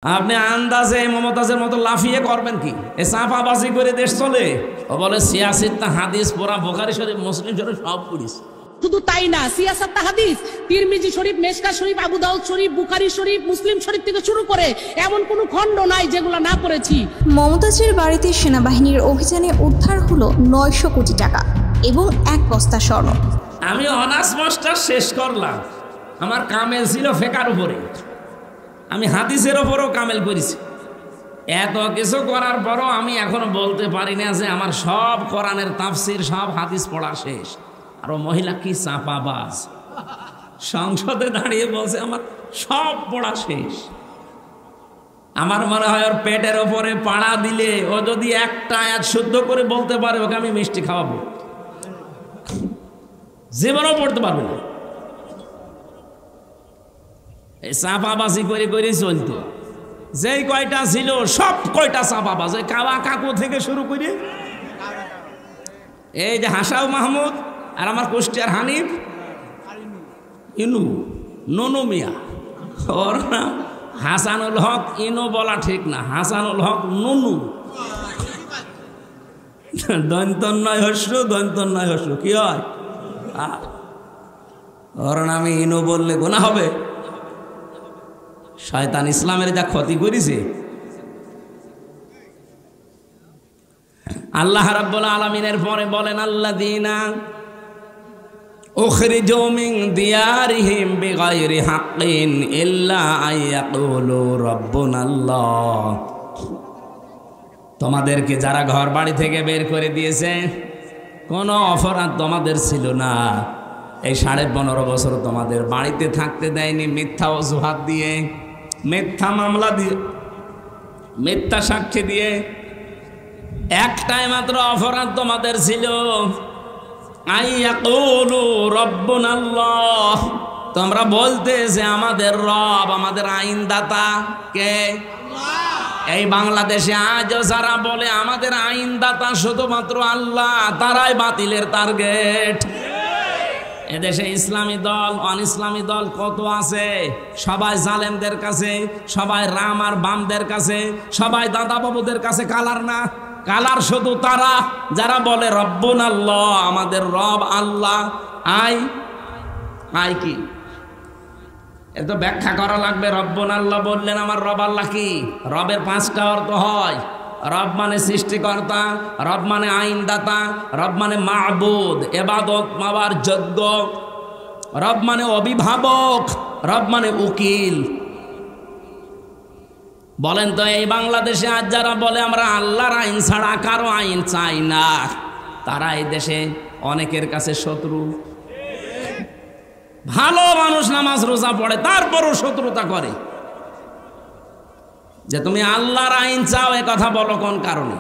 আপনি আন্দাজে মমতাজের মতো লাফিয়ে করবেন কি? এ চাপাবাজি করে দেশ চলে? ও বলে সিয়াসিত হাদিস পড়া, বুখারী শরীফ, মুসলিম শরীফ সব পড়িস। শুধু তাই না, সিয়াসাত হাদিস, তিরমিজি শরীফ, মেশকাত শরীফ, আবু দাউদ শরীফ, বুখারী শরীফ, মুসলিম শরীফ থেকে শুরু করে এমন কোনো খণ্ড নাই যেগুলো না পড়েছি। মমতাজের বাড়িতে সেনাবাহিনীর অভিযানে উদ্ধার হলো 900 কোটি টাকা এবং 1 বস্তা স্বর্ণ। আমি অনার্স মাস্টার শেষ করলাম, আমার কামেল ছিল ফেকার উপরে, আমি হাদিসের ওপরও কামেল করেছি। এত কিছু করার পরও আমি এখনো বলতে পারি না যে আমার সব কোরআনের তাফসির, সব হাদিস পড়া শেষ। আর ও মহিলা কি চাপাবাজ, সংসদে দাঁড়িয়ে বলছে আমার সব পড়া শেষ। আমার মনে হয় ওর পেটের ওপরে পাড়া দিলে ও যদি একটা আয়াত শুদ্ধ করে বলতে পারে, ওকে আমি মিষ্টি খাওয়াবো, জীবনও পড়তে পারবে না। এই চাপাবাজি করে করে চলতো, যেই কয়টা ছিল সব কয়টা চাপাবাজ, কাবা কাকু থেকে শুরু করে এই যে হাসাও মাহমুদ আর আমার কুষ্টিয়ার হানিফ ইনু, ননু মিয়া, ওর নাম হাসানুল হক। ইনু বলা ঠিক না, হাসানুল হক ননু, দন্তন্নয় হস্য, দন্তন্নয় হস্য কি হয়? ওর নামে ইনু বললে গুনাহ হবে। শয়তান ইসলামের যা ক্ষতি করেছে। আল্লাহ রাব্বুল আলামিনের পরে বলেন, আল্লাযীনা উখরিজু মিন দিয়ারিহিম বিগাইরি হাক্কিন ইল্লা আইয়াকুলু রাব্বুনাল্লাহ। তোমাদেরকে যারা ঘর বাড়ি থেকে বের করে দিয়েছে, কোনো অপরাধ তোমাদের ছিল না, এই 15.5 বছর তোমাদের বাড়িতে থাকতে দেয়নি মিথ্যা অজুহাত দিয়ে, মিথ্যা মামলা দিয়ে, মিথ্যা সাক্ষী দিয়ে। একটাই মাত্র অপরাধ তোমাদের ছিল, আইয়াকুলু রাব্বুনাল্লাহ, তোমরা বলতে যে আমাদের রব, আমাদের আইনদাতা কে? এই বাংলাদেশে আজও যারা বলে আমাদের আইনদাতা শুধুমাত্র আল্লাহ, তারাই বাতিলের টার্গেট। এদেশে ইসলামী দল, অন ইসলামী দল কত আছে, সবাই জালেমদের কাছে, সবাই রাম আর বামদের কাছে, সবাই দাদা বাবুদের কাছে। কালার না, কালার শুধু তারা যারা বলে রব্বুনাল্লাহ, আমাদের রব আল্লাহ। আই কি এত ব্যাখ্যা করা লাগবে? রব্বুনাল্লাহ বললেন আমার রব আল্লাহ কি? রবের 5টা অর্থ হয়। রব মানে সৃষ্টিকর্তা, রব মানে আইনদাতা, রব মানে মাবুদ, ইবাদত মাওয়ার যোগ্য, রব মানে অভিভাবক, রব মানে উকিল। বলেন তো এই বাংলাদেশে আজ যারা বলে আমরা আল্লাহর আইন ছাড়া কারো আইন চাই না, তারা এই দেশে অনেকের কাছে শত্রু। ভালো মানুষ নামাজ রোজা পড়ে, তারপরও শত্রুতা করে যে তুমি আল্লাহর আইন চাও, এ কথা বলো কোন কারণে?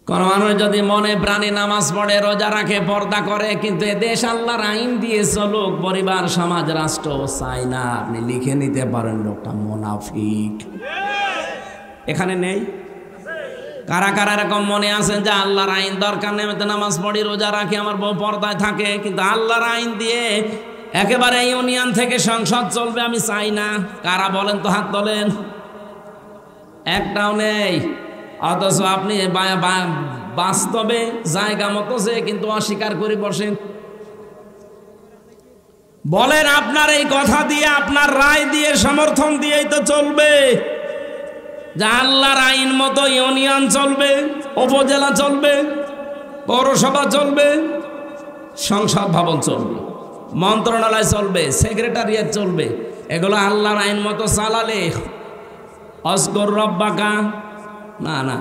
কোন মানুষ যদি মনে প্রাণে নামাজ পড়ে, রোজা রাখে, পর্দা করে, কিন্তু এ দেশ আল্লাহর আইন দিয়ে চলুক, পরিবার, সমাজ, রাষ্ট্র চাই না, আপনি লিখে নিতে পারেন লোকটা মুনাফিক। এখানে নেই? কারা কারা এরকম মনে আছেন যে আল্লাহর আইন দরকার নেই, আমি তো নামাজ পড়ি, রোজা রাখি, আমার বউ পর্দায় থাকে, কিন্তু আল্লাহর আইন দিয়ে একেবারে ইউনিয়ন থেকে সংসদ চলবে আমি চাই না? কারা বলেন তো, হাত তোলেন। একটাও নেই। অথচ আপনি বাস্তবে জায়গা মতো যে কিন্তু অস্বীকার করে বসেন। বলেন আপনার এই কথা দিয়ে, আপনার রায় দিয়ে, সমর্থন দিয়েই তো চলবে যে আল্লাহর আইন মতো ইউনিয়ন চলবে, উপজেলা চলবে, পৌরসভা চলবে, সংসদ ভবন চলবে, মন্ত্রণালয় চলবে, সেক্রেটারিয়েট চলবে। এগুলো আল্লাহর আইন মতো চালালে অজগর রব্বাকা না না।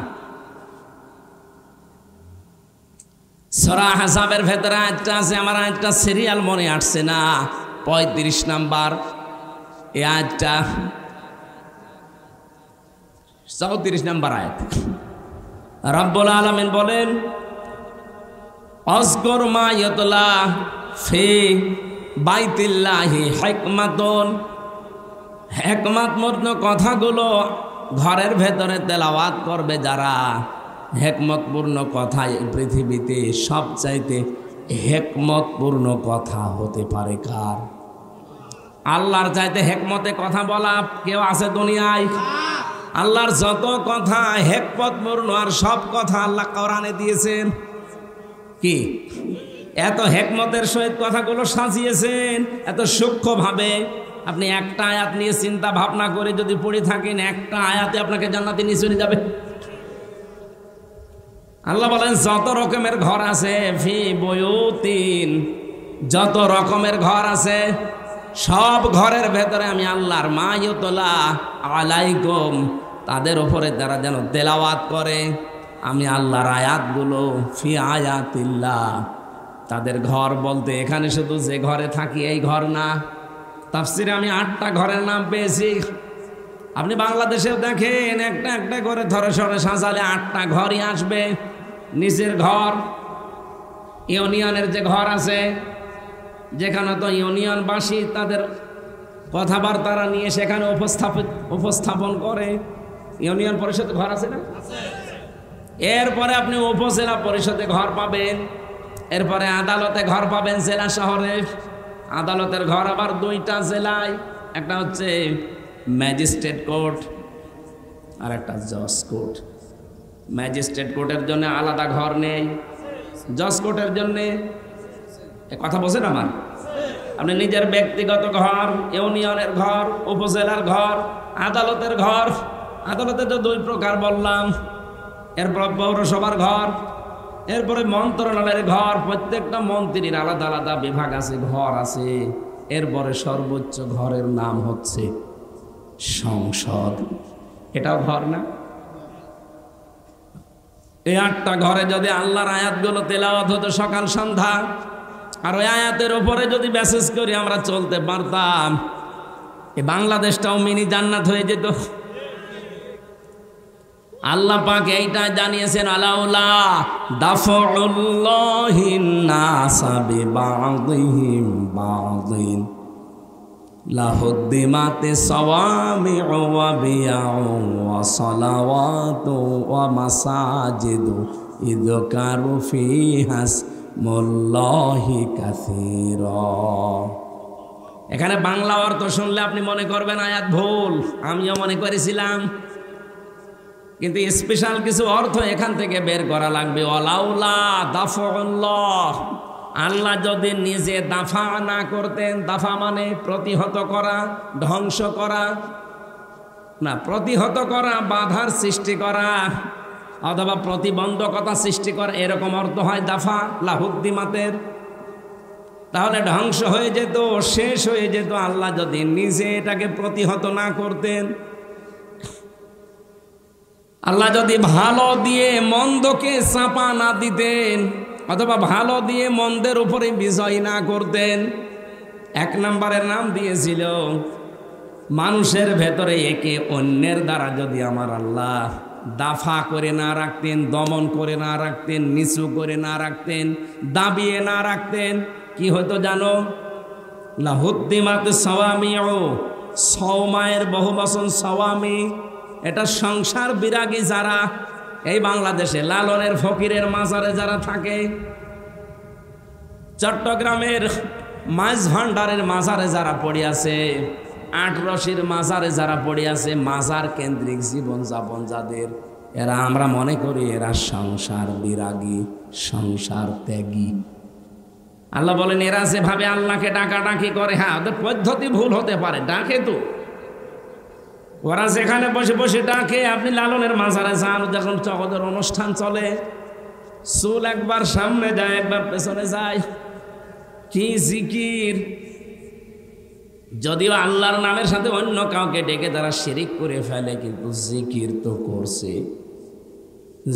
সূরা আহজাবের ভেতরে আয়াতটা আছে, আমার আয়াতটা সিরিয়াল মনে আসছে না, 35 নাম্বার এই আয়াতটা, 34 নাম্বার আয়াত। রব্বুল আলামিন বলেন, অজগর মা ইউতলা ফি বাইতিল্লাহি হিকমাতুন, হিকমতপূর্ণ কথাগুলো ঘরের ভেতরে তেলাওয়াত করবে যারা, হিকমতপূর্ণ কথা এই পৃথিবীতে সবচাইতে হিকমতপূর্ণ কথা হতে পারে কার? আল্লাহর চাইতে হেকমতে কথা বলা কেউ আছে দুনিয়ায়? আল্লাহর যত কথা হেকমতপূর্ণ আর সব কথা আল্লাহ কোরআনে দিয়েছেন। কি এত হেকমতের সহিত কথাগুলো সাজিয়েছেন এত সূক্ষ্মভাবে। আপনি একটা আয়াত নিয়ে চিন্তা ভাবনা করে যদি পড়ে থাকেন, একটা আয়াতে আপনাকে জান্নাতে নিয়ে চলে যাবে। আল্লাহ বলেন যত রকমের ঘর আছে, ফি বুয়ুতিন, যত রকমের ঘর আছে সব ঘরের ভেতরে আমি আল্লাহর মা ইউতলা আলাইকুম, তাদের উপরে তারা যেন তেলাওয়াত করে আমি আল্লাহর আয়াতগুলো। ফি আয়াতিল্লাহ, তাদের ঘর বলতে এখানে শুধু যে ঘরে থাকি এই ঘর না, তাফসিরে আমি 8টা ঘরের নাম পেয়েছি। আপনি বাংলাদেশেও দেখেন একটা একটা করে ধরে সরে সাজালে 8টা ঘরই আসবে। নিচের ঘর ইউনিয়নের যে ঘর আছে, যেখানে তো ইউনিয়নবাসী তাদের কথাবার্তা নিয়ে সেখানে উপস্থাপন করে, ইউনিয়ন পরিষদ ঘর আছে না? এরপরে আপনি উপজেলা পরিষদে ঘর পাবেন, এরপরে আদালতে ঘর পাবেন জেলা শহরে। আদালতের ঘর আবার 2টা জেলায়, একটা হচ্ছে ম্যাজিস্ট্রেট কোর্ট আর একটা জজ কোর্ট। ম্যাজিস্ট্রেট কোর্টের জন্য আলাদা ঘর নেই, জজ কোর্টের জন্য কথা বলছেন আমার। আপনি নিজের ব্যক্তিগত ঘর, ইউনিয়নের ঘর, উপজেলার ঘর, আদালতের ঘর। আদালতে তো 2 প্রকার বললাম। এরপর পৌরসভার ঘর, এরপরে মন্ত্রণালয়ের ঘর। প্রত্যেকটা মন্ত্রীর আলাদা আলাদা বিভাগ আছে, ঘর আছে। এরপরে সর্বোচ্চ ঘরের নাম হচ্ছে সংসদ। এটাও ঘর না? এই 8টা ঘরে যদি আল্লাহর আয়াতগুলো তেলাওয়াত হতো সকাল সন্ধ্যা, আর ওই আয়াতের উপরে যদি মেসেজ করে আমরা চলতে পারতাম, এই বাংলাদেশটাও মিনি জান্নাত হয়ে যেত। আল্লাহ পাক এইটা জানিয়েছেন, আলাউলা দাফউল্লাহিন নাসা বিবাযিহিম বাযিন লাহুদ্দিমাতি সাওয়ামিউ ওয়া বিয়াউ ওয়া সালাওয়াতু ওয়া মাসাজিদু ইযকারু ফিহাস মুল্লাহি কাসীরা। এখানে বাংলা অর্থ শুনলে আপনি মনে করবেন আয়াত ভুল, আমিও মনে করেছিলাম, কিন্তু স্পেশাল কিছু অর্থ এখান থেকে বের করা লাগবে। ওয়ালাউলা দাফউল্লাহ, আল্লাহ যদি নিজে দাফা না করতেন, দাফা মানে প্রতিহত করা, ধ্বংস করা না, প্রতিহত করা বাধার সৃষ্টি করা অথবা প্রতিবন্ধকতা সৃষ্টি করা, এরকম অর্থ হয় দাফা লাহুদ্দিমাতের। তাহলে ধ্বংস হয়ে যেত, শেষ হয়ে যেত আল্লাহ যদি নিজে এটাকে প্রতিহত না করতেন। আল্লাহ যদি ভালো দিয়ে মন্দকে চাপা না দিতেন অথবা ভালো দিয়ে মন্দের উপরে বিজয় না করতেন। 1 নম্বরের নাম দিয়েছিল মানুষের ভেতরে একে অন্যের দ্বারা যদি আমার আল্লাহ দাফা করে না রাখতেন, দমন করে না রাখতেন, নিচু করে না রাখতেন, দাবিয়ে না রাখতেন, কি হতো জানো? লাহুদ্দিমাত সাওয়ামিউ, সওমায়ের বহুবচন সাওয়ামি। এটা সংসার বিরাগী যারা এই বাংলাদেশে লালনের ফকিরের মাজারে যারা থাকে, চট্টগ্রামের মাছ ভান্ডারের মাজারে যারা পড়ে আছে, 8 রশির মাজারে যারা পড়ে আছে, মাজার কেন্দ্রিক জীবন যাপন যাদের, এরা আমরা মনে করি এরা সংসার বিরাগী, সংসার ত্যাগী। আল্লাহ বলেন এরা যেভাবে আল্লাহকে ডাকাডাকি করে, হ্যাঁ ওদের পদ্ধতি ভুল হতে পারে, ডাকে তো ওরা যেখানে বসে বসে ডাকে। আপনি লালনের মাজারে যান, যখন ওদের অনুষ্ঠান চলে, চুল একবার সামনে যায় একবার পেছনে যায়, কি জিকির! যদিও আল্লাহর নামের সাথে অন্য কাউকে ডেকে তারা শিরিক করে ফেলে, কিন্তু জিকির তো করছে।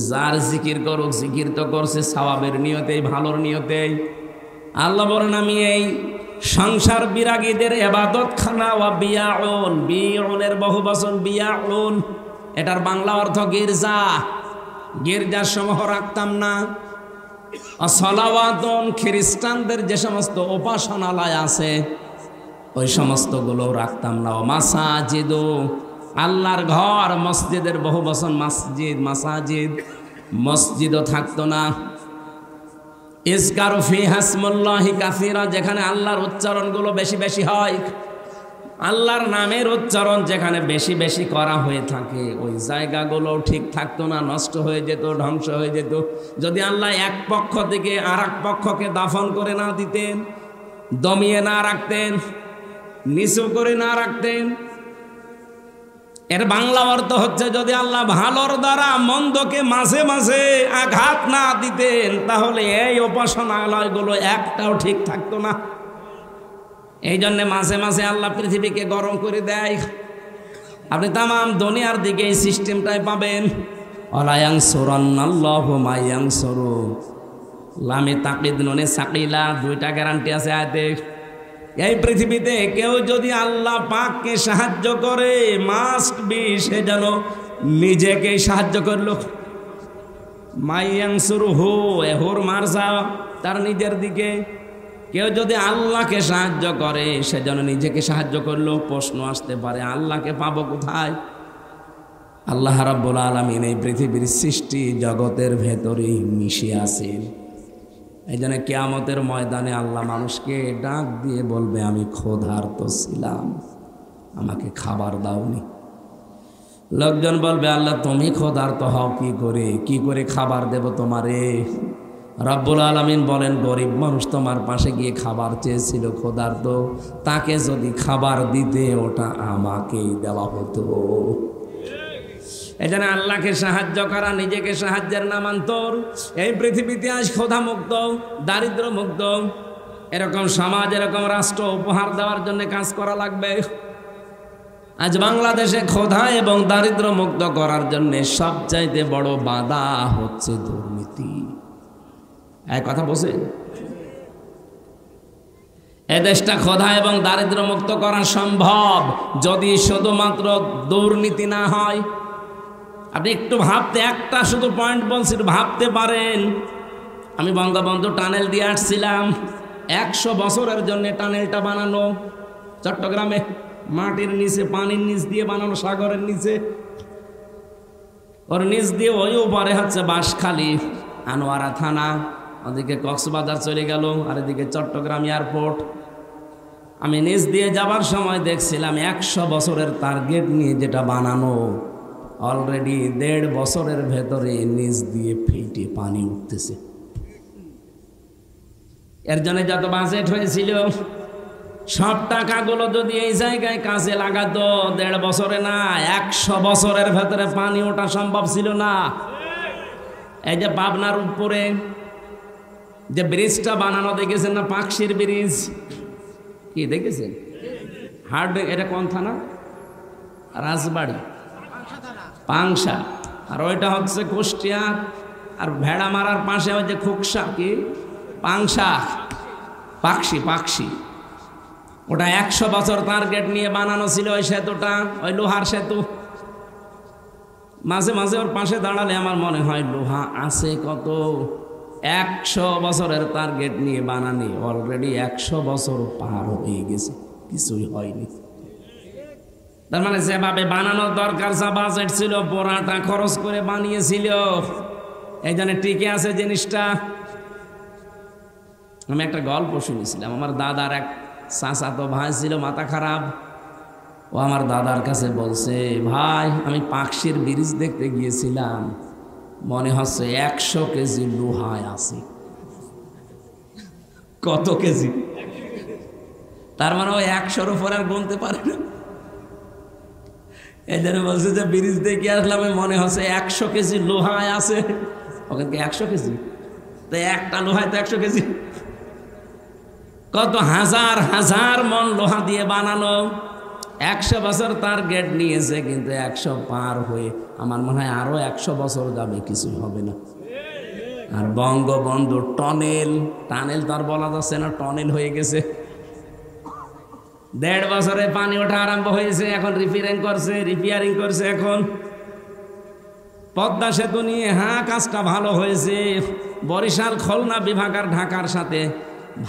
যার জিকির করুক, জিকির তো করছে সওয়াবের নিয়তেই, ভালোর নিয়তেই। আল্লাহ বলেন আমি এই সংসার বিরাগীদের ইবাদত খানা ওয়া বিয়াউন, বিউনের বহুবচন বিয়াউন, এটার বাংলা অর্থ গির্জা। গির্জার সমূহ রাখতাম না। সালাওয়াতুন, খ্রিস্টানদের যে সমস্ত উপাসনালয় আছে ওই সমস্তগুলো রাখতাম না। মাসাজিদু, আল্লাহর ঘর, মসজিদের বহুবচন মসজিদ, মাসাজিদ, মসজিদও থাকতো না। ইযকারু ফিহা ইসমুল্লাহি কাসীরা, যেখানে আল্লাহর উচ্চারণগুলো বেশি বেশি হয়। আল্লাহর নামের উচ্চারণ যেখানে বেশি বেশি করা হয়ে থাকে ওই জায়গাগুলো ঠিক থাকতো না, নষ্ট হয়ে যেত, ধ্বংস হয়ে যেত। যদি আল্লাহ এক পক্ষ থেকে আর এক পক্ষকে দাফন করে না দিতেন, দমিয়ে না রাখতেন, নিচু করে না রাখতেন, এর বাংলা অর্থ হচ্ছে যদি আল্লাহ ভালোর দ্বারা মন্দকে মাঝে মাঝে আঘাত না দিতেন তাহলে এই উপাসনালয়গুলো একটাও ঠিক থাকতো না। এই জন্যে মাঝে মাঝে আল্লাহ পৃথিবীকে গরম করে দেয়। আপনি তামাম দুনিয়ার দিকে এই সিস্টেমটাই পাবেন। অলায়াংসুরান্নাল্লাহু মায়াংসুরু, লামে তাকিদ নুনে সাকিলা, দুইটা গ্যারান্টি আছে আয়াতে। এই পৃথিবীতে কেউ যদি আল্লাহ পাককে সাহায্য করে মাস্ট বি সে যেন নিজেকে সাহায্য করলো। মায়াংসুরুহু, এহুর মারসা তার নিজের দিকে। কেউ যদি আল্লাহকে সাহায্য করে সে যেন নিজেকে সাহায্য করলো। প্রশ্ন আসতে পারে আল্লাহকে পাবো কোথায়? আল্লাহ রাব্বুল আলামিন এই পৃথিবীর সৃষ্টি জগতের ভেতরেই মিশে আছেন। এই জন্য কিয়ামতের ময়দানে আল্লাহ মানুষকে ডাক দিয়ে বলবে আমি ক্ষুধার্ত ছিলাম, আমাকে খাবার দাওনি। লোকজন বলবে আল্লাহ তুমি ক্ষুধার্ত হও কি করে খাবার দেব তোমারে? রব্বুল আলামিন বলেন গরিব মানুষ তোমার পাশে গিয়ে খাবার চেয়েছিল ক্ষুধার্ত, তাকে যদি খাবার দিতে ওটা আমাকেই দেওয়া হতো। এই জন্য আল্লাহকে সাহায্য করা নিজেকে সাহায্যের নামান্তর। এই পৃথিবীতে আজ ক্ষুধা মুক্ত, দারিদ্র মুক্ত এরকম সমাজ, এরকম রাষ্ট্র উপহার দেওয়ার জন্য কাজ করা লাগবে। আজ বাংলাদেশে ক্ষুধা এবং দারিদ্র মুক্ত করার জন্য সবচাইতে বড় বাধা হচ্ছে দুর্নীতি। এক কথা বলছেন, এ দেশটা ক্ষুধা এবং দারিদ্র মুক্ত করা সম্ভব যদি শুধুমাত্র দুর্নীতি না হয়। আপনি একটু ভাবতে, একটা শুধু পয়েন্ট বলছি, ভাবতে পারেন। আমি বঙ্গবন্ধু টানেল দিয়ে আসছিলাম, 100 বছরের জন্য টানেলটা বানানো চট্টগ্রামে, মাটির নিচে, পানির নিচ দিয়ে বানানো, সাগরের নিচে, ওর নিচ দিয়ে ওই উপরে হচ্ছে বাঁশখালী, আনোয়ারা থানা, ওদিকে কক্সবাজার চলে গেল, আর এদিকে চট্টগ্রাম এয়ারপোর্ট। আমি নিচ দিয়ে যাবার সময় দেখছিলাম 100 বছরের টার্গেট নিয়ে যেটা বানানো, অলরেডি 1.5 বছরের ভেতরে নিচ দিয়ে ফেটে পানি উঠতেছে। এর জন্য যত বাজেট হয়েছিল সব টাকাগুলো যদি এই জায়গায় কাজে লাগাতো 1.5 বছরে না 100 বছরের ভেতরে পানি ওঠা সম্ভব ছিল না। এই যে পাবনার উপরে যে ব্রিজটা বানানো দেখেছেন না, পাকশির ব্রিজ, কি দেখেছেন? হার্ড, এটা কোন থানা? রাজবাড়ি, পাংশা। আর ওইটা হচ্ছে কুষ্টিয়া। আর ভেড়া মারার পাশে ওই যে খুকসা, কি পাংশা, পাকশি। ওটা 100 বছর টার্গেট নিয়ে বানানো ছিল ওই সেতুটা, ওই লোহার সেতু। মাঝে মাঝে ওর পাশে দাঁড়ালে আমার মনে হয় লোহা আছে কত। 100 বছরের টার্গেট নিয়ে বানানি, অলরেডি 100 বছর পার হয়ে গেছে, কিছুই হয়নি। তার মানে যেভাবে বানানোর দরকার যা বাজেট ছিল পুরাটা খরচ করে বানিয়েছিল, এই জন্য টিকে আছে জিনিসটা। আমি একটা গল্প শুনেছিলাম, আমার দাদার এক চাচাতো ভাই ছিল মাথা খারাপ। ও আমার দাদার কাছে বলছে, ভাই আমি পাকশির ব্রিজ দেখতে গিয়েছিলাম, মনে হচ্ছে 100 কেজি লোহায় আছে। কত কেজি? তার মানে ও 100-র উপর আর গুনতে পারে না। এই জন্য বলছে যে ব্রিজ দেখে আসলাম, মনে হচ্ছে 100 কেজি লোহায় আছে। ওখানে 100 কেজি? তো একটা লোহায় তো 100 কেজি। কত হাজার হাজার মন লোহা দিয়ে বানানো। 100 বছর টার্গেট নিয়েছে, কিন্তু 100 পার হয়ে আমার মনে হয় আরো 100 বছর যাবে, কিছুই হবে না। আর বঙ্গবন্ধু টানেল তার বলা যাচ্ছে না, টানেল হয়ে গেছে। 1.5 বছরে পানি ওঠা আরম্ভ হয়েছে, এখন রিপেয়ারিং করছে। এখন পদ্মা সেতু নিয়ে কাজটা ভালো হয়েছে। বরিশাল, খুলনা বিভাগ আর ঢাকার সাথে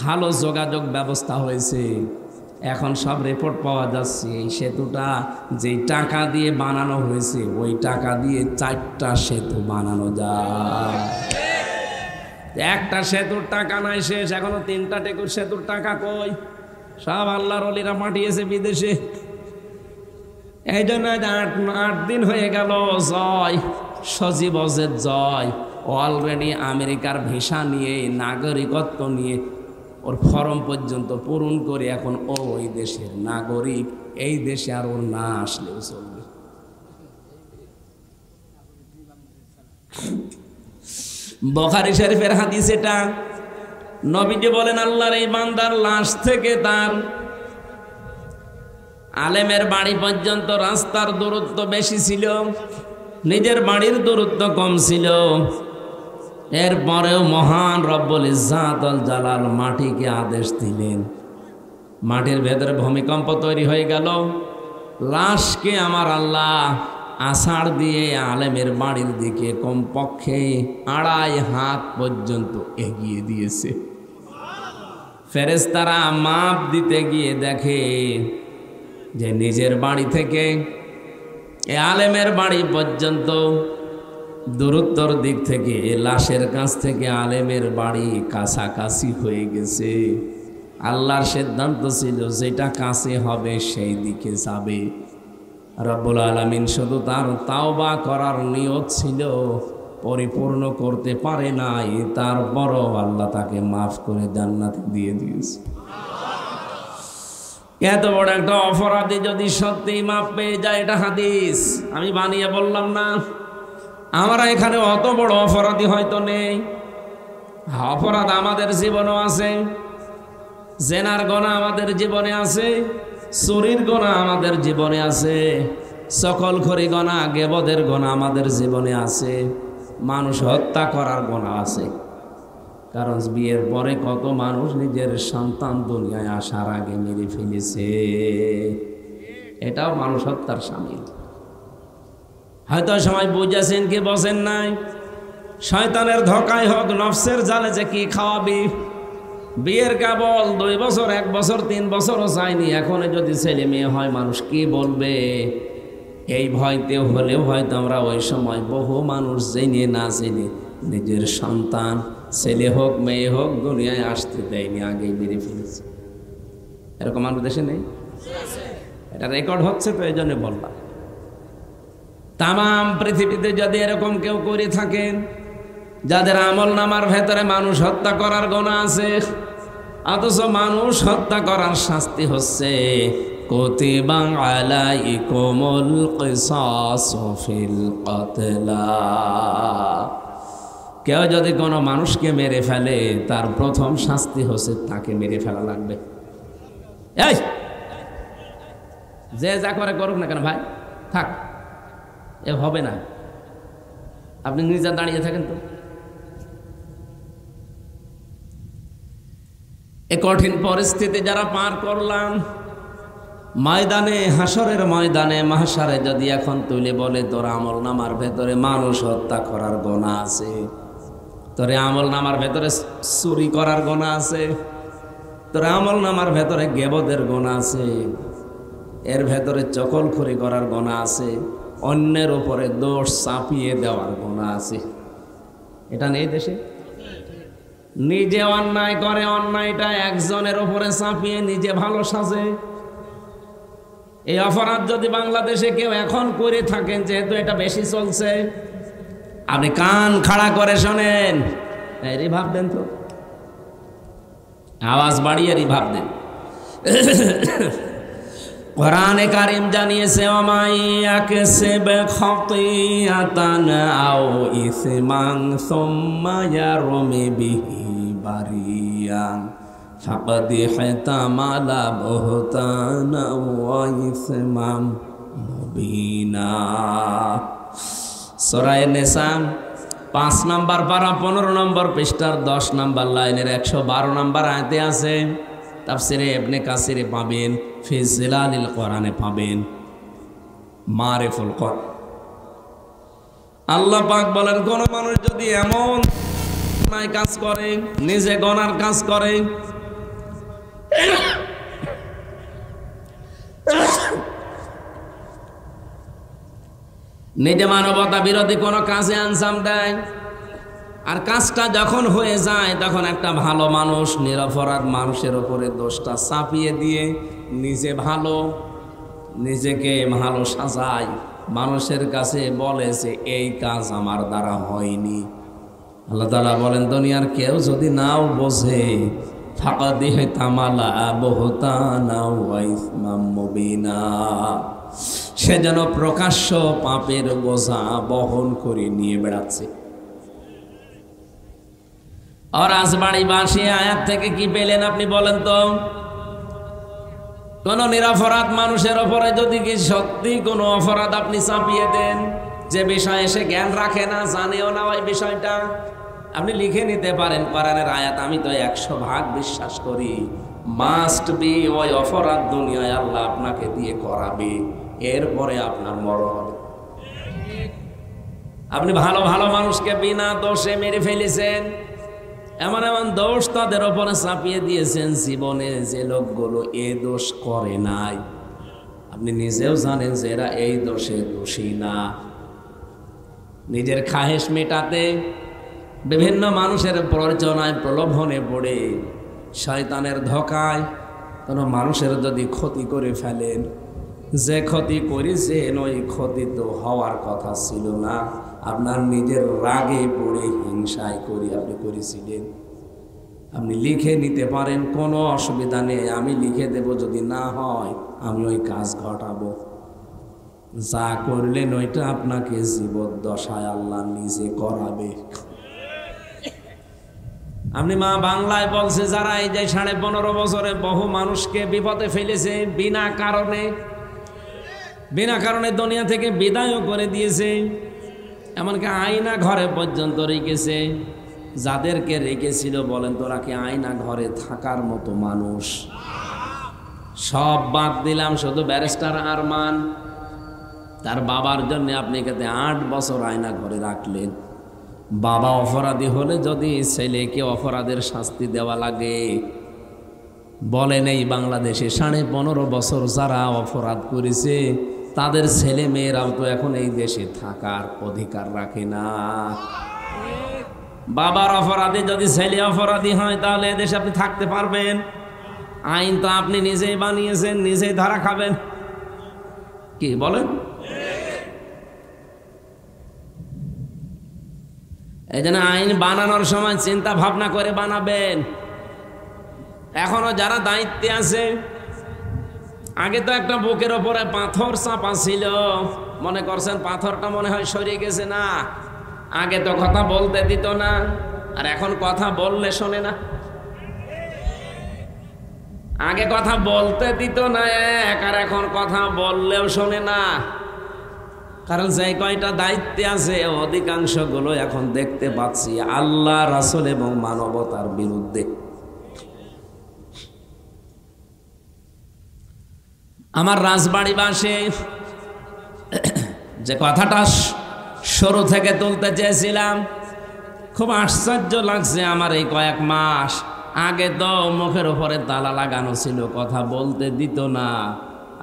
ভালো যোগাযোগ ব্যবস্থা হয়েছে। এখন সব রিপোর্ট পাওয়া যাচ্ছে এই সেতুটা যেই টাকা দিয়ে বানানো হয়েছে ওই টাকা দিয়ে 4টা সেতু বানানো যায়। একটা সেতুর টাকা নাই শেষ, এখনো 3টা সেতুর টাকা কই? সব আল্লাহর ওলিরা পাঠিয়েছে বিদেশে। এই জন্য 8 দিন হয়ে গেল জয় সজীব অজেদ জয় অলরেডি আমেরিকার ভিসা নিয়ে নাগরিকত্ব নিয়ে ওর ফর্ম পর্যন্ত পূরণ করে এখন ওই দেশের নাগরিক। এই দেশে আর ওর না আসলেও চলবে। বুখারী শরীফের হাদিস এটা। নবীজি বলেন, আল্লাহর এই বান্দার লাশ থেকে তার আলেমের বাড়ি পর্যন্ত রাস্তার দূরত্ব বেশি ছিল, নিজের বাড়ির দূরত্ব কম ছিল। এরপরেও মহান রব্বুল ইজ্জাত আল জালাল মাটিকে আদেশ দিলেন, মাটির ভেতরে ভূমিকম্প তৈরি হয়ে গেল। লাশকে আমার আল্লাহ আষাঢ় দিয়ে আলেমের বাড়ির দিকে কমপক্ষে 2.5 হাত পর্যন্ত এগিয়ে দিয়েছে। ফেরেশতারা মাপ দিতে গিয়ে দেখে যে নিজের বাড়ি থেকে আলেমের বাড়ি পর্যন্ত দূরত্বর দিক থেকে লাশের কাছ থেকে আলেমের বাড়ি কাছাকাছি হয়ে গেছে। আল্লাহর সিদ্ধান্ত ছিল যেটা কাছে হবে সেই দিকে যাবে। রব্বুল আলামিন শুধু তার তাওবা করার নিয়ত ছিল, পরিপূর্ণ করতে পারে নাই, তারপরও আল্লাহ তাকে মাফ করে জান্নাতে দিয়ে দিয়েছে। এত বড় একটা অপরাধী যদি সত্যি মাফ পেয়ে যায়, এটা হাদিস, আমি বানিয়ে বললাম না। আমরা এখানে অত বড় অপরাধী হয়তো নেই, অপরাধ আমাদের জীবনেও আছে, জেনার গোনা আমাদের জীবনে আছে, চুরির গোনা আমাদের জীবনে আছে, সকলখড়ি গোনা গেবদের গোনা আমাদের জীবনে আছে, মানুষ হত্যা করার গোনা আছে। কারণ বিয়ের পরে কত মানুষ নিজের সন্তান দুনিয়ায় আসার আগে মেরে ফেলেছে, এটাও মানুষ হত্যার শামিল। হয়তো সময় বুঝেছেন কি বসেন নাই, শয়তানের ধোকায় হোক নফসের জালে যে কি খাওয়াবি। বিয়ের কেবল 2 বছর 1 বছর 3 বছরও চাইনি, এখন যদি ছেলে মেয়ে হয় মানুষ কি বলবে, এই ভয়তে হলেও হয়তো আমরা ওই সময় বহু মানুষ জেনে না জেনে নিজের সন্তান ছেলে হোক মেয়ে হোক দুনিয়ায় আসতে দেয়নি, আগেই মেরে ফেলেছে। এরকম মানুষ দেশে নেই? এটা রেকর্ড হচ্ছে, তো এই জন্য বললাম। তামাম পৃথিবীতে যদি এরকম কেউ করে থাকেন যাদের আমল নামার ভেতরে মানুষ হত্যা করার গুনাহ আছে, অথচ মানুষ হত্যা করার শাস্তি হচ্ছে কুতিবা আলাইকুমুল কিসাসু ফিল কতলা। কেউ যদি কোনো মানুষকে মেরে ফেলে তার প্রথম শাস্তি হচ্ছে তাকে মেরে ফেলা লাগবে। এই যে যা করে করুক না কেন ভাই, থাক, এ হবে না। আপনি নিজে দাঁড়িয়ে থাকেন তো। এ কঠিন পরিস্থিতি যারা পার করলাম, ময়দানে হাসরের ময়দানে মাহশারে যদি এখন তুলে বলে তোর আমল নামার ভেতরে মানুষ হত্যা করার গুনাহ আছে, তোর আমল নামার ভেতরে চুরি করার গুনাহ আছে, তোর আমল নামার ভেতরে গেবদের গুনাহ আছে, এর ভেতরে চকলখড়ি করার গুনাহ আছে, অন্যের উপরে দোষ চাপিয়ে দেওয়ার গুনাহ আছে, এটা নেই দেশে? নিজে অন্যায় করে অন্যায়টা একজনের উপরে চাপিয়ে নিজে ভালো সাজে। এই অপরাধ যদি বাংলাদেশে কেউ এখন করে থাকেন, যেহেতু এটা বেশি চলছে, আপনি কান খাড়া করে শোনেন, রিভাব দেন তো, আওয়াজ বাড়িয়ে রিভাব দেন। কোরআনে কারীম জানিয়েছে ওমাইয়াকসিব খাতিয়াতান আও ইসমান সুম্মা ইয়ারমি বিহি বারিয়ান ফাকাদ ইহতামালা বুহতানা ওয়া ইসমান মুবিনা। সূরা নিসা 5 নম্বর পারা 15 নম্বর পৃষ্ঠার 10 নম্বর লাইনের 112 নম্বর আয়াতে আছে। তাফসিরে ইবনে কাসিরে পাবেন, ফি জিলালিল কোরআনে পাবেন, মারিফুল কোরআন। আল্লাহ পাক বলেন, কোন মানুষ যদি এমন অন্যায় কাজ করে, নিজে গুনার কাজ করে, নিজে মানবতা বিরোধী কোন কাজে আঞ্জাম দেয়, আর কাজটা যখন হয়ে যায় তখন একটা ভালো মানুষ নিরপরাধ মানুষের ওপরে দোষটা চাপিয়ে দিয়ে নিজেকে ভালো সাজায়, মানুষের কাছে বলে যে এই কাজ আমার দ্বারা হয়নি। আল্লাহ তাআলা বলেন দুনিয়ার কেউ যদি নাও বোঝে ফাকাদি তামালা বহুতানা ওয়া ইসমাম মুবিনা, সে যেন প্রকাশ্য পাপের বোঝা বহন করে নিয়ে বেড়াচ্ছে। আর রাজবাড়িবাসী আয়াত থেকে কি পেলেন আপনি বলেন তো? কোন নিরপরাধ মানুষের ওপরে যদি কি সত্যি কোনো অপরাধ আপনি চাপিয়ে দেন, যে বিষয়ে সে জ্ঞান রাখে না, জানেও না ওই বিষয়টা, আপনি লিখে নিতে পারেন কোরআনের আয়াত, আমি তো 100% বিশ্বাস করি মাস্ট বি ওই অপরাধ দুনিয়ায় আল্লাহ আপনাকে দিয়ে করাবে, এরপরে আপনার মরণ হবে। আপনি ভালো ভালো মানুষকে বিনা দোষে মেরে ফেলেছেন, এমন এমন দোষ তাদের ওপরে চাপিয়ে দিয়েছেন জীবনে যে লোকগুলো এ দোষ করে নাই। আপনি নিজেও জানেন যে এরা এই দোষে দোষী না। নিজের খাহেশ মেটাতে বিভিন্ন মানুষের প্ররোচনায় প্রলোভনে পড়ে শয়তানের ধোঁকায় কোনো মানুষের যদি ক্ষতি করে ফেলেন, যে ক্ষতি করেছেন ওই ক্ষতি তো হওয়ার কথা ছিল না, আপনার নিজের রাগে পড়ে হিংসায় করে আপনি করেছিলেন। আপনি লিখে নিতে পারেন, কোনো অসুবিধা নেই, আমি লিখে দেব, যদি না হয় আমি ওই কাজ ঘটাবো। যা করলেন ওইটা আপনাকে জীবদ্দশায় আল্লাহ নিজে করাবে। আপনি মা বাংলায় বলছে যারা এই যে 15.5 বছরে বহু মানুষকে বিপদে ফেলেছে বিনা কারণে দুনিয়া থেকে বিদায়ও করে দিয়েছে, এমনকি আয়না ঘরে পর্যন্ত রেখেছে। যাদেরকে রেখেছিল বলেন তোরা কি আয়না ঘরে থাকার মতো মানুষ? সব বাদ দিলাম, শুধু ব্যারিস্টার আরমান, তার বাবার জন্য আপনি কাছে 8 বছর আয়না ঘরে রাখলেন। বাবা অপরাধী হলে যদি ছেলেকে অপরাধের শাস্তি দেওয়া লাগে, বলেন এই বাংলাদেশে 15.5 বছর যারা অপরাধ করেছে তাদের ছেলে মেয়েরাও তো এখন এই দেশে থাকার অধিকার রাখে না। বাবার অপরাধী যদি ছেলে অপরাধী হয় তাহলে এদেশে আপনি থাকতে পারবেন? আইন তো আপনি নিজেই বানিয়েছেন, নিজেই ধরা খাবেন। কি বলেন? এই জন্য আইন বানানোর সময় চিন্তা ভাবনা করে বানাবেন। এখনো যারা দায়িত্বে আছে, আগে তো একটা বুকের ওপরে পাথর চাপা ছিল, মনে করছেন পাথরটা মনে হয় সরিয়ে গেছে? না, আগে তো কথা বলতে দিত না, আর এখন কথা বললে শোনে না। আগে কথা বলতে দিত না এক, আর এখন কথা বললেও শোনে না। কারণ যে কয়টা দায়িত্বে আছে অধিকাংশগুলো এখন দেখতে পাচ্ছি আল্লাহ, রাসূল এবং মানবতার বিরুদ্ধে। আমার রাজবাড়িবাসী যে কথাটা শুরু থেকে তুলতে চেয়েছিলাম, খুব আশ্চর্য লাগছে আমার এই কয়েক মাস আগে তো মুখের উপরে তালা লাগানো ছিল, কথা বলতে দিত না,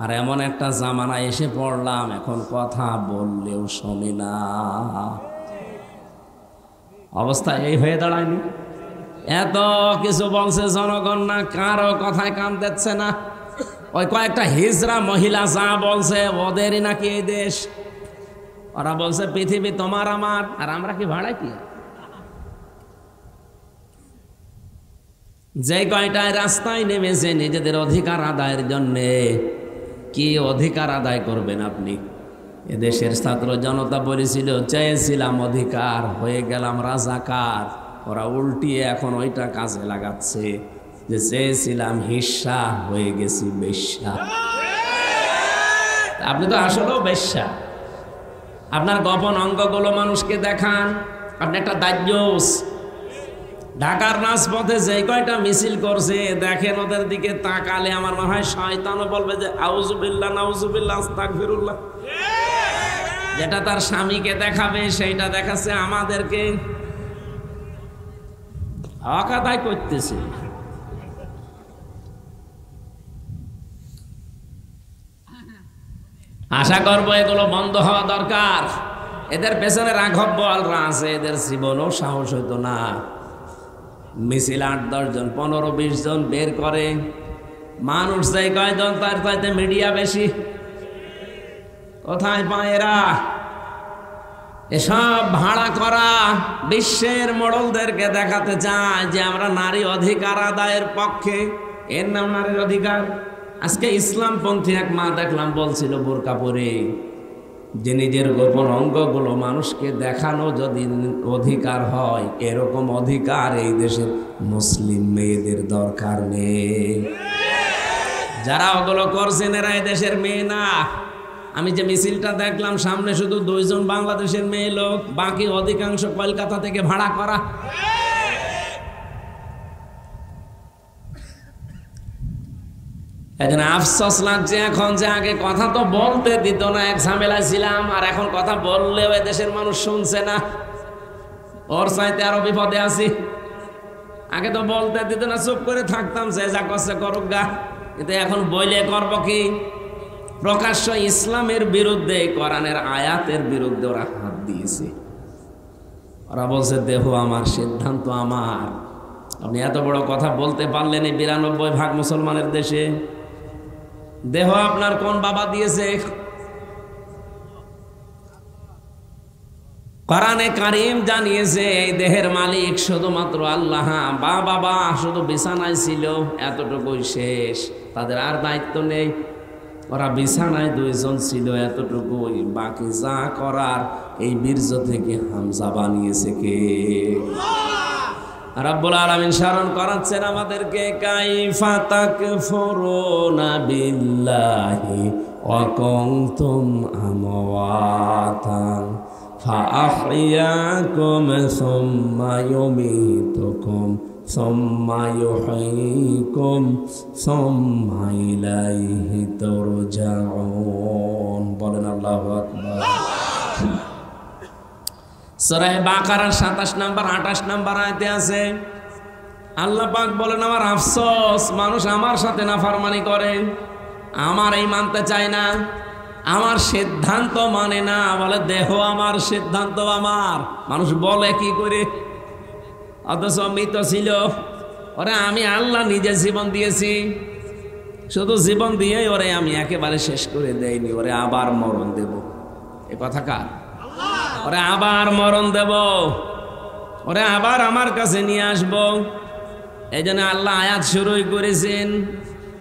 আর এমন একটা জামানা এসে পড়লাম এখন কথা বললেও শোনে না। অবস্থা এই হয়ে দাঁড়ায়নি? এত কিছু বলছে জনগণ, না কারো কথায় কান দিচ্ছে না। ওই কয়েকটা হিজড়া মহিলা যা বলছে ওদেরই নাকি এই দেশ। ওরা বলছে পৃথিবী তোমার আমার, আর আমরা কি ভাড়াই কি? যে কয়টায় রাস্তায় নেমেছে নিজেদের অধিকার আদায়ের জন্যে, কি অধিকার আদায় করবেন আপনি? এদেশের ছাত্র জনতা বলেছিল চেয়েছিলাম অধিকার, হয়ে গেলাম রাজাকার। ওরা উল্টিয়ে এখন ওইটা কাজে লাগাচ্ছে, যে চেয়েছিলাম হিস্সা, হয়ে গেছি বেশ্যা। আপনি তো আসলেও বেশ্যা। আপনার গোপন অঙ্গগুলো মানুষকে দেখান, আপনি একটা দায়ুস। ঢাকার রাজপথে যে কয়টা মিছিল করছে দেখেন, ওদের দিকে তাকালে আমার মনে হয় শয়তানও বলবে যে আউযুবিল্লাহ নাউযুবিল্লাহ আস্তাগফিরুল্লাহ। যেটা তার স্বামীকে দেখাবে সেইটা দেখাচ্ছে আমাদেরকে। হক আদায় করতেছে। আশা করবো এগুলো বন্ধ হওয়া দরকার। এদের পেছনে রাঘব বোয়ালরা আছে, এদের জীবনও সাহস হইতো না। মিছিল 8-10 জন 15-20 জন বের করে, মানুষ চাই কয়জন, তার চাইতে মিডিয়া বেশি। কোথায় পায় এরা? এসব ভাড়া করা বিশ্বের মোড়লদেরকে দেখাতে চায় যে আমরা নারী অধিকার আদায়ের পক্ষে। এর নাম নারীর অধিকার। আজকে ইসলামপন্থী এক মা দেখলাম বলছিল বোরকা পরে যে নিজের গোপন অঙ্গগুলো মানুষকে দেখানো যদি অধিকার হয়, এরকম অধিকার এই দেশের মুসলিম মেয়েদের দরকার নেই। যারা ওগুলো করছেন এরা এই দেশের মেয়ে না। আমি যে মিছিলটা দেখলাম সামনে শুধু 2 জন বাংলাদেশের মেয়ে লোক, বাকি অধিকাংশ কলকাতা থেকে ভাড়া করা। এখন আফসোস লাগছে এখন যে আগে কথা তো বলতে দিত না, এক ঝামেলায় ছিলাম, আর এখন কথা বললেও এদেশের মানুষ শুনছে না। ওর চাইতে আরো বিপদে আছি। আগে তো বলতে দিত না, চুপ করে থাকতাম, যে যা করছে করুক গা। কিন্তু এখন বইলে করব কি? প্রকাশ্য ইসলামের বিরুদ্ধে, কোরআনের আয়াতের বিরুদ্ধে ওরা হাত দিয়েছে। ওরা বলছে দেহ আমার, সিদ্ধান্ত আমার। আপনি এত বড় কথা বলতে পারলেন এই 92% মুসলমানের দেশে? দেহ আপনার কোন বাবা দিয়েছে? কোরআনে কারীম জানিয়েছে এই দেহের মালিক শুধুমাত্র আল্লাহ। বাবা শুধু বিছানায় ছিল, এতটুকুই শেষ, তাদের আর দায়িত্ব নেই। ওরা বিছানায় 2 জন ছিল, এতটুকুই। বাকি যা করার এই বীর্য থেকে হামজা বানিয়েছে কে? রাব্বুল আলামিন স্মরণ করাচ্ছেন আমাদেরকে, কাইফা তাকফুরুনা বিল্লাহি ওয়া কুনতুম আমওয়াতান ফাআহইয়াকুম সুম্মা ইউমীতুকুম সুম্মা ইউহয়ীকুম সুম্মা ইলাইহি তুরজাউন। বলেন আল্লাহু আকবার। সূরা বাকারার 27 নম্বর 28 নম্বর আয়াতে আছে, আল্লাহ পাক বলেন আমার আফসোস, মানুষ আমার সাথে নাফরমানি করে, আমার এই মানতে চায় না, আমার সিদ্ধান্ত মানে না। বলে দেহ আমার, সিদ্ধান্ত আমার। মানুষ বলে কি করে? অথচ মৃত ছিল। ওরে আমি আল্লাহ নিজে জীবন দিয়েছি, শুধু জীবন দিয়ে ওরে আমি একেবারে শেষ করে দেইনি, ওরে আবার মরণ দেব। এ কথা কার? ওরে আবার মরণ দেব, ওরে আবার আমার কাছে নিয়ে আসব। এই জন্য আল্লাহ আয়াত শুরুই করেছেন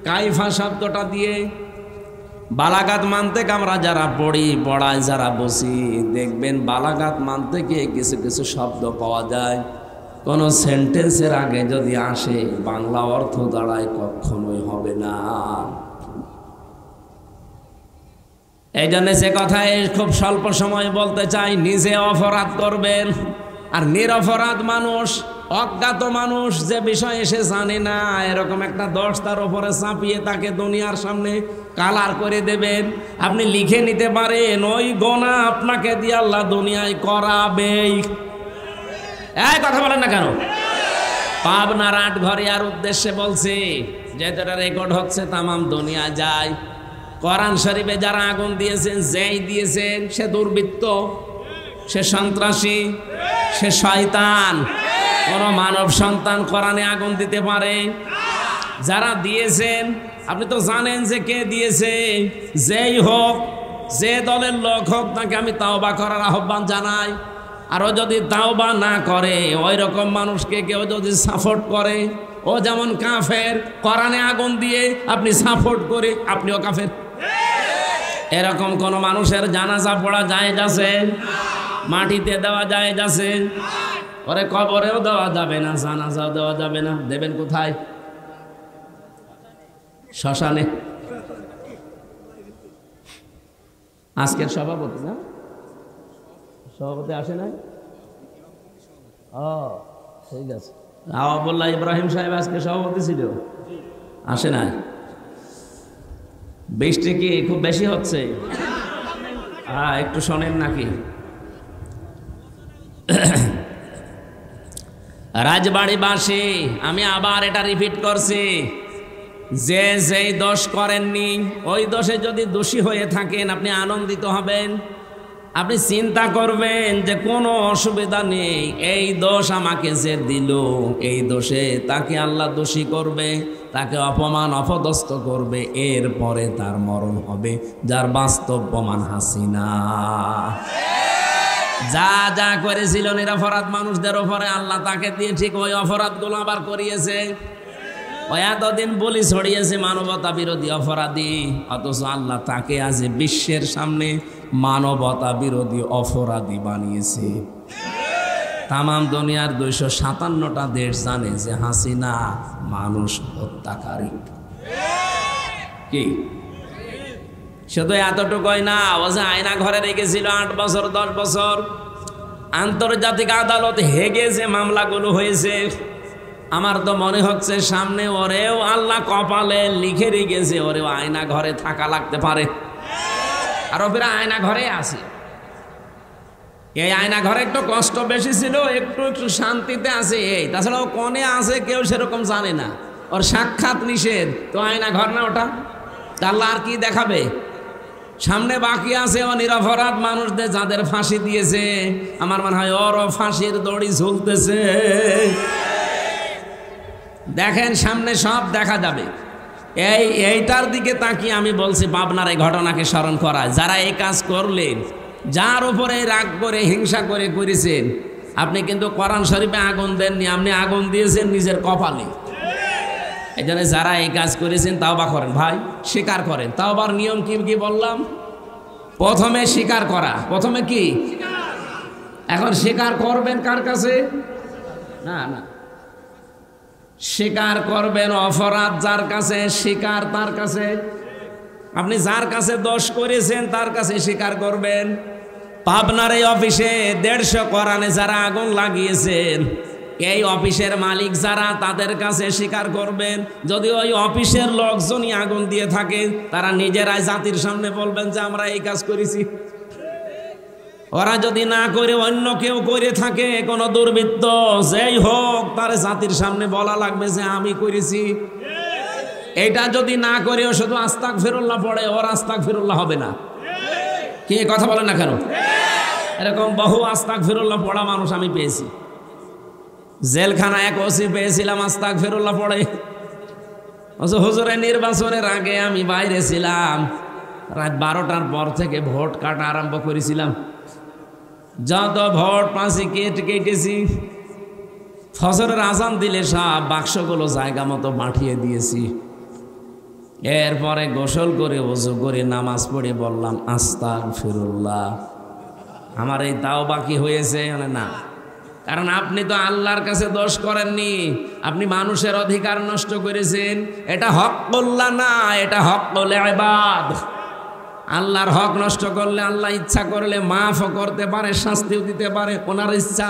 কাইফা শব্দটা দিয়ে। বালাগাত মানতে আমরা যারা পড়ি, পড়ায় যারা বসি, দেখবেন বালাগাত মানতে গিয়ে কিছু কিছু শব্দ পাওয়া যায়, কোন সেন্টেন্সের আগে যদি আসে বাংলা অর্থ দাঁড়ায় কখনোই হবে না। এই জন্য সে কথায় খুব স্বল্প সময় বলতে চাই, নিজে অপরাধ করবেন। আর নিরপরাধ মানুষ, অজ্ঞাত মানুষ, যে বিষয় এসে জানে না, এরকম একটা দোষ তার উপরে চাপিয়ে তাকে দুনিয়ার সামনে কালার করে দেবেন। আপনি লিখে নিতে পারেন ওই গোনা আপনাকে দিয়ে আল্লাহ দুনিয়ায় করাবেই। এই কথা বলেন না কেন? পাবনার 8 ঘরিয়ার উদ্দেশ্যে বলছি, যেটা রেকর্ড হচ্ছে তামাম দুনিয়া যায়। কোরআন শরীফে যারা আগুন দিয়েছেন, যেই দিয়েছেন সে দুর্বৃত্ত, সে সন্ত্রাসী, সে শয়তান। কোন মানব সন্তান কোরআনে আগুন দিতে পারে? যারা দিয়েছেন আপনি তো জানেন যে কে দিয়েছে। যেই হোক, যে দলের লোক হোক, তাকে আমি তাওবা করার আহ্বান জানাই। আরও যদি তাওবা না করে, ওই রকম মানুষকে কেউ যদি সাপোর্ট করে, ও যেমন কাফের, কোরআনে আগুন দিয়ে আপনি সাপোর্ট করে আপনিও কাফের। এরকম কোন মানুষের জানাজা পড়া জায়েজ আছে? মাটিতে দেওয়া জায়েজ আছে? ওরে কবরেও দেওয়া যাবে না, জানাজাও দেওয়া যাবে না। দেবেন কোথায়? শ্মশানে। আজকের সভাপতি না, সভাপতি আসে নাই? ও ঠিক আছে। আওয়াবুল্লাহ ইব্রাহিম সাহেব আজকে সভাপতি ছিল, আসে নাই। বৃষ্টি কি খুব বেশি হচ্ছে? একটু শোনেন নাকি? রাজবাড়িবাসী, আমি আবার এটা রিপিট করছি, যে যেই দোষ করেননি ওই দোষে যদি দোষী হয়ে থাকেন আপনি আনন্দিত হবেন। আপনি চিন্তা করবেন যে কোনো অসুবিধা নেই, এই দোষ আমাকে যে দিল, এই দোষে তাকে আল্লাহ দোষী করবে, তাকে অপমান অপদস্থ করবে, এরপরে তার মরণ হবে, যার বাস্তব প্রমাণ হাসিনা। যা যা করেছিল নিরপরাধ মানুষদের ওপরে আল্লাহ তাকে দিয়ে ঠিক ওই অপরাধগুলো আবার করিয়েছে। ও এতদিন বলি ছড়িয়েছে মানবতা বিরোধী অপরাধী, অথচ আল্লাহ তাকে আজ বিশ্বের সামনে মানবতা বিরোধী অপরাধী বানিয়েছে। তাম দুনিয়ার 257টা দেশ জানে যে হাসিনা মানুষ হত্যাকারী। কি শুধু এতটুকুই না, ও যে আয়না ঘরে রেখেছিল 8 বছর 10 বছর, আন্তর্জাতিক আদালত হেগে যে মামলাগুলো হয়েছে, আমার তো মনে হচ্ছে সামনে ওরেও আল্লাহ কপালে লিখে রেখেছে ওরেও আয়না ঘরে থাকা লাগতে পারে। আর ওরা আয়না ঘরে আছে। এই আয়না ঘরে একটু কষ্ট বেশি ছিল, একটু একটু শান্তিতে আছে। এই তাছাড়া ও কোনে আছে কেউ সেরকম জানে না, ওর সাক্ষাৎ নিষেধ, তো আয়না ঘর না ওটা, আল্লাহ আর কি দেখাবে? সামনে বাকি আছে ও নিরপরাধ মানুষদের যাদের ফাঁসি দিয়েছে, আমার মনে হয় ওরও ফাঁসির দড়ি ঝুলতেছে। দেখেন সামনে সব দেখা যাবে। এইটার দিকে তাকিয়ে আমি বলছি পাবনার এই ঘটনাকে স্মরণ করায়, যারা এই কাজ করলেন, যার উপরে রাগ করে হিংসা করে করেছেন, আপনি কিন্তু কোরআন শরীফে আগুন দেননি, আপনি আগুন দিয়েছেন নিজের কপালে। এই জন্য যারা এই কাজ করেছেন তাওবা করেন ভাই, স্বীকার করেন। তাওবার নিয়ম কি কি বললাম? প্রথমে স্বীকার করা, প্রথমে কি? এখন স্বীকার করবেন কার কাছে? না না, স্বীকার করবেন অপরাধ যার কাছে, স্বীকার তার কাছে। আপনি যার কাছে দোষ করেছেন তার কাছে স্বীকার করবেন। পাবনার এই অফিসে 150 কোরআনে যারা আগুন লাগিয়েছেন, এই অফিসের মালিক যারা, তাদের কাছে স্বীকার করবেন। যদি ওই অফিসের লোকজনই আগুন দিয়ে থাকে, তারা নিজেরাই জাতির সামনে বলবেন যে আমরা এই কাজ করেছি। ওরা যদি না করে অন্য কেউ করে থাকে, কোনো দুর্বৃত্ত যেই হোক, তার জাতির সামনে বলা লাগবে যে আমি করেছি। এটা যদি না করেও শুধু আস্তাগফিরুল্লাহ পড়ে, ওর আস্তাগফিরুল্লাহ হবে না। কি কথা বলেন না কেন? এরকম বহু আস্তাগফিরুল্লাহ পড়া মানুষ আমি পেয়েছি। জেলখানা এক ওসি পেয়েছিলাম আস্তাগফিরুল্লাহ পড়ে। হুজুরের নির্বাচনের আগে আমি বাইরে ছিলাম, রাত 12টার পর থেকে ভোট কাটা আরম্ভ করেছিলাম। যত ভোট পাঁচি কেটেছি, ফজরের আজান দিলে সব বাক্সগুলো জায়গা মতো পাঠিয়ে দিয়েছি। এরপরে গোসল করে ওযু করে নামাজ পড়ে বললাম আস্তাগফিরুল্লাহ। আমার এই তাও বাকি হয়েছে না, কারণ আপনি তো আল্লাহর কাছে দোষ করেননি, আপনি মানুষের অধিকার নষ্ট করেছেন। এটা হকুল্লাহ না, এটা হকুল ইবাদ। আল্লাহর হক নষ্ট করলে আল্লাহ ইচ্ছা করলে মাফও করতে পারে, শাস্তিও দিতে পারে, ওনার ইচ্ছা।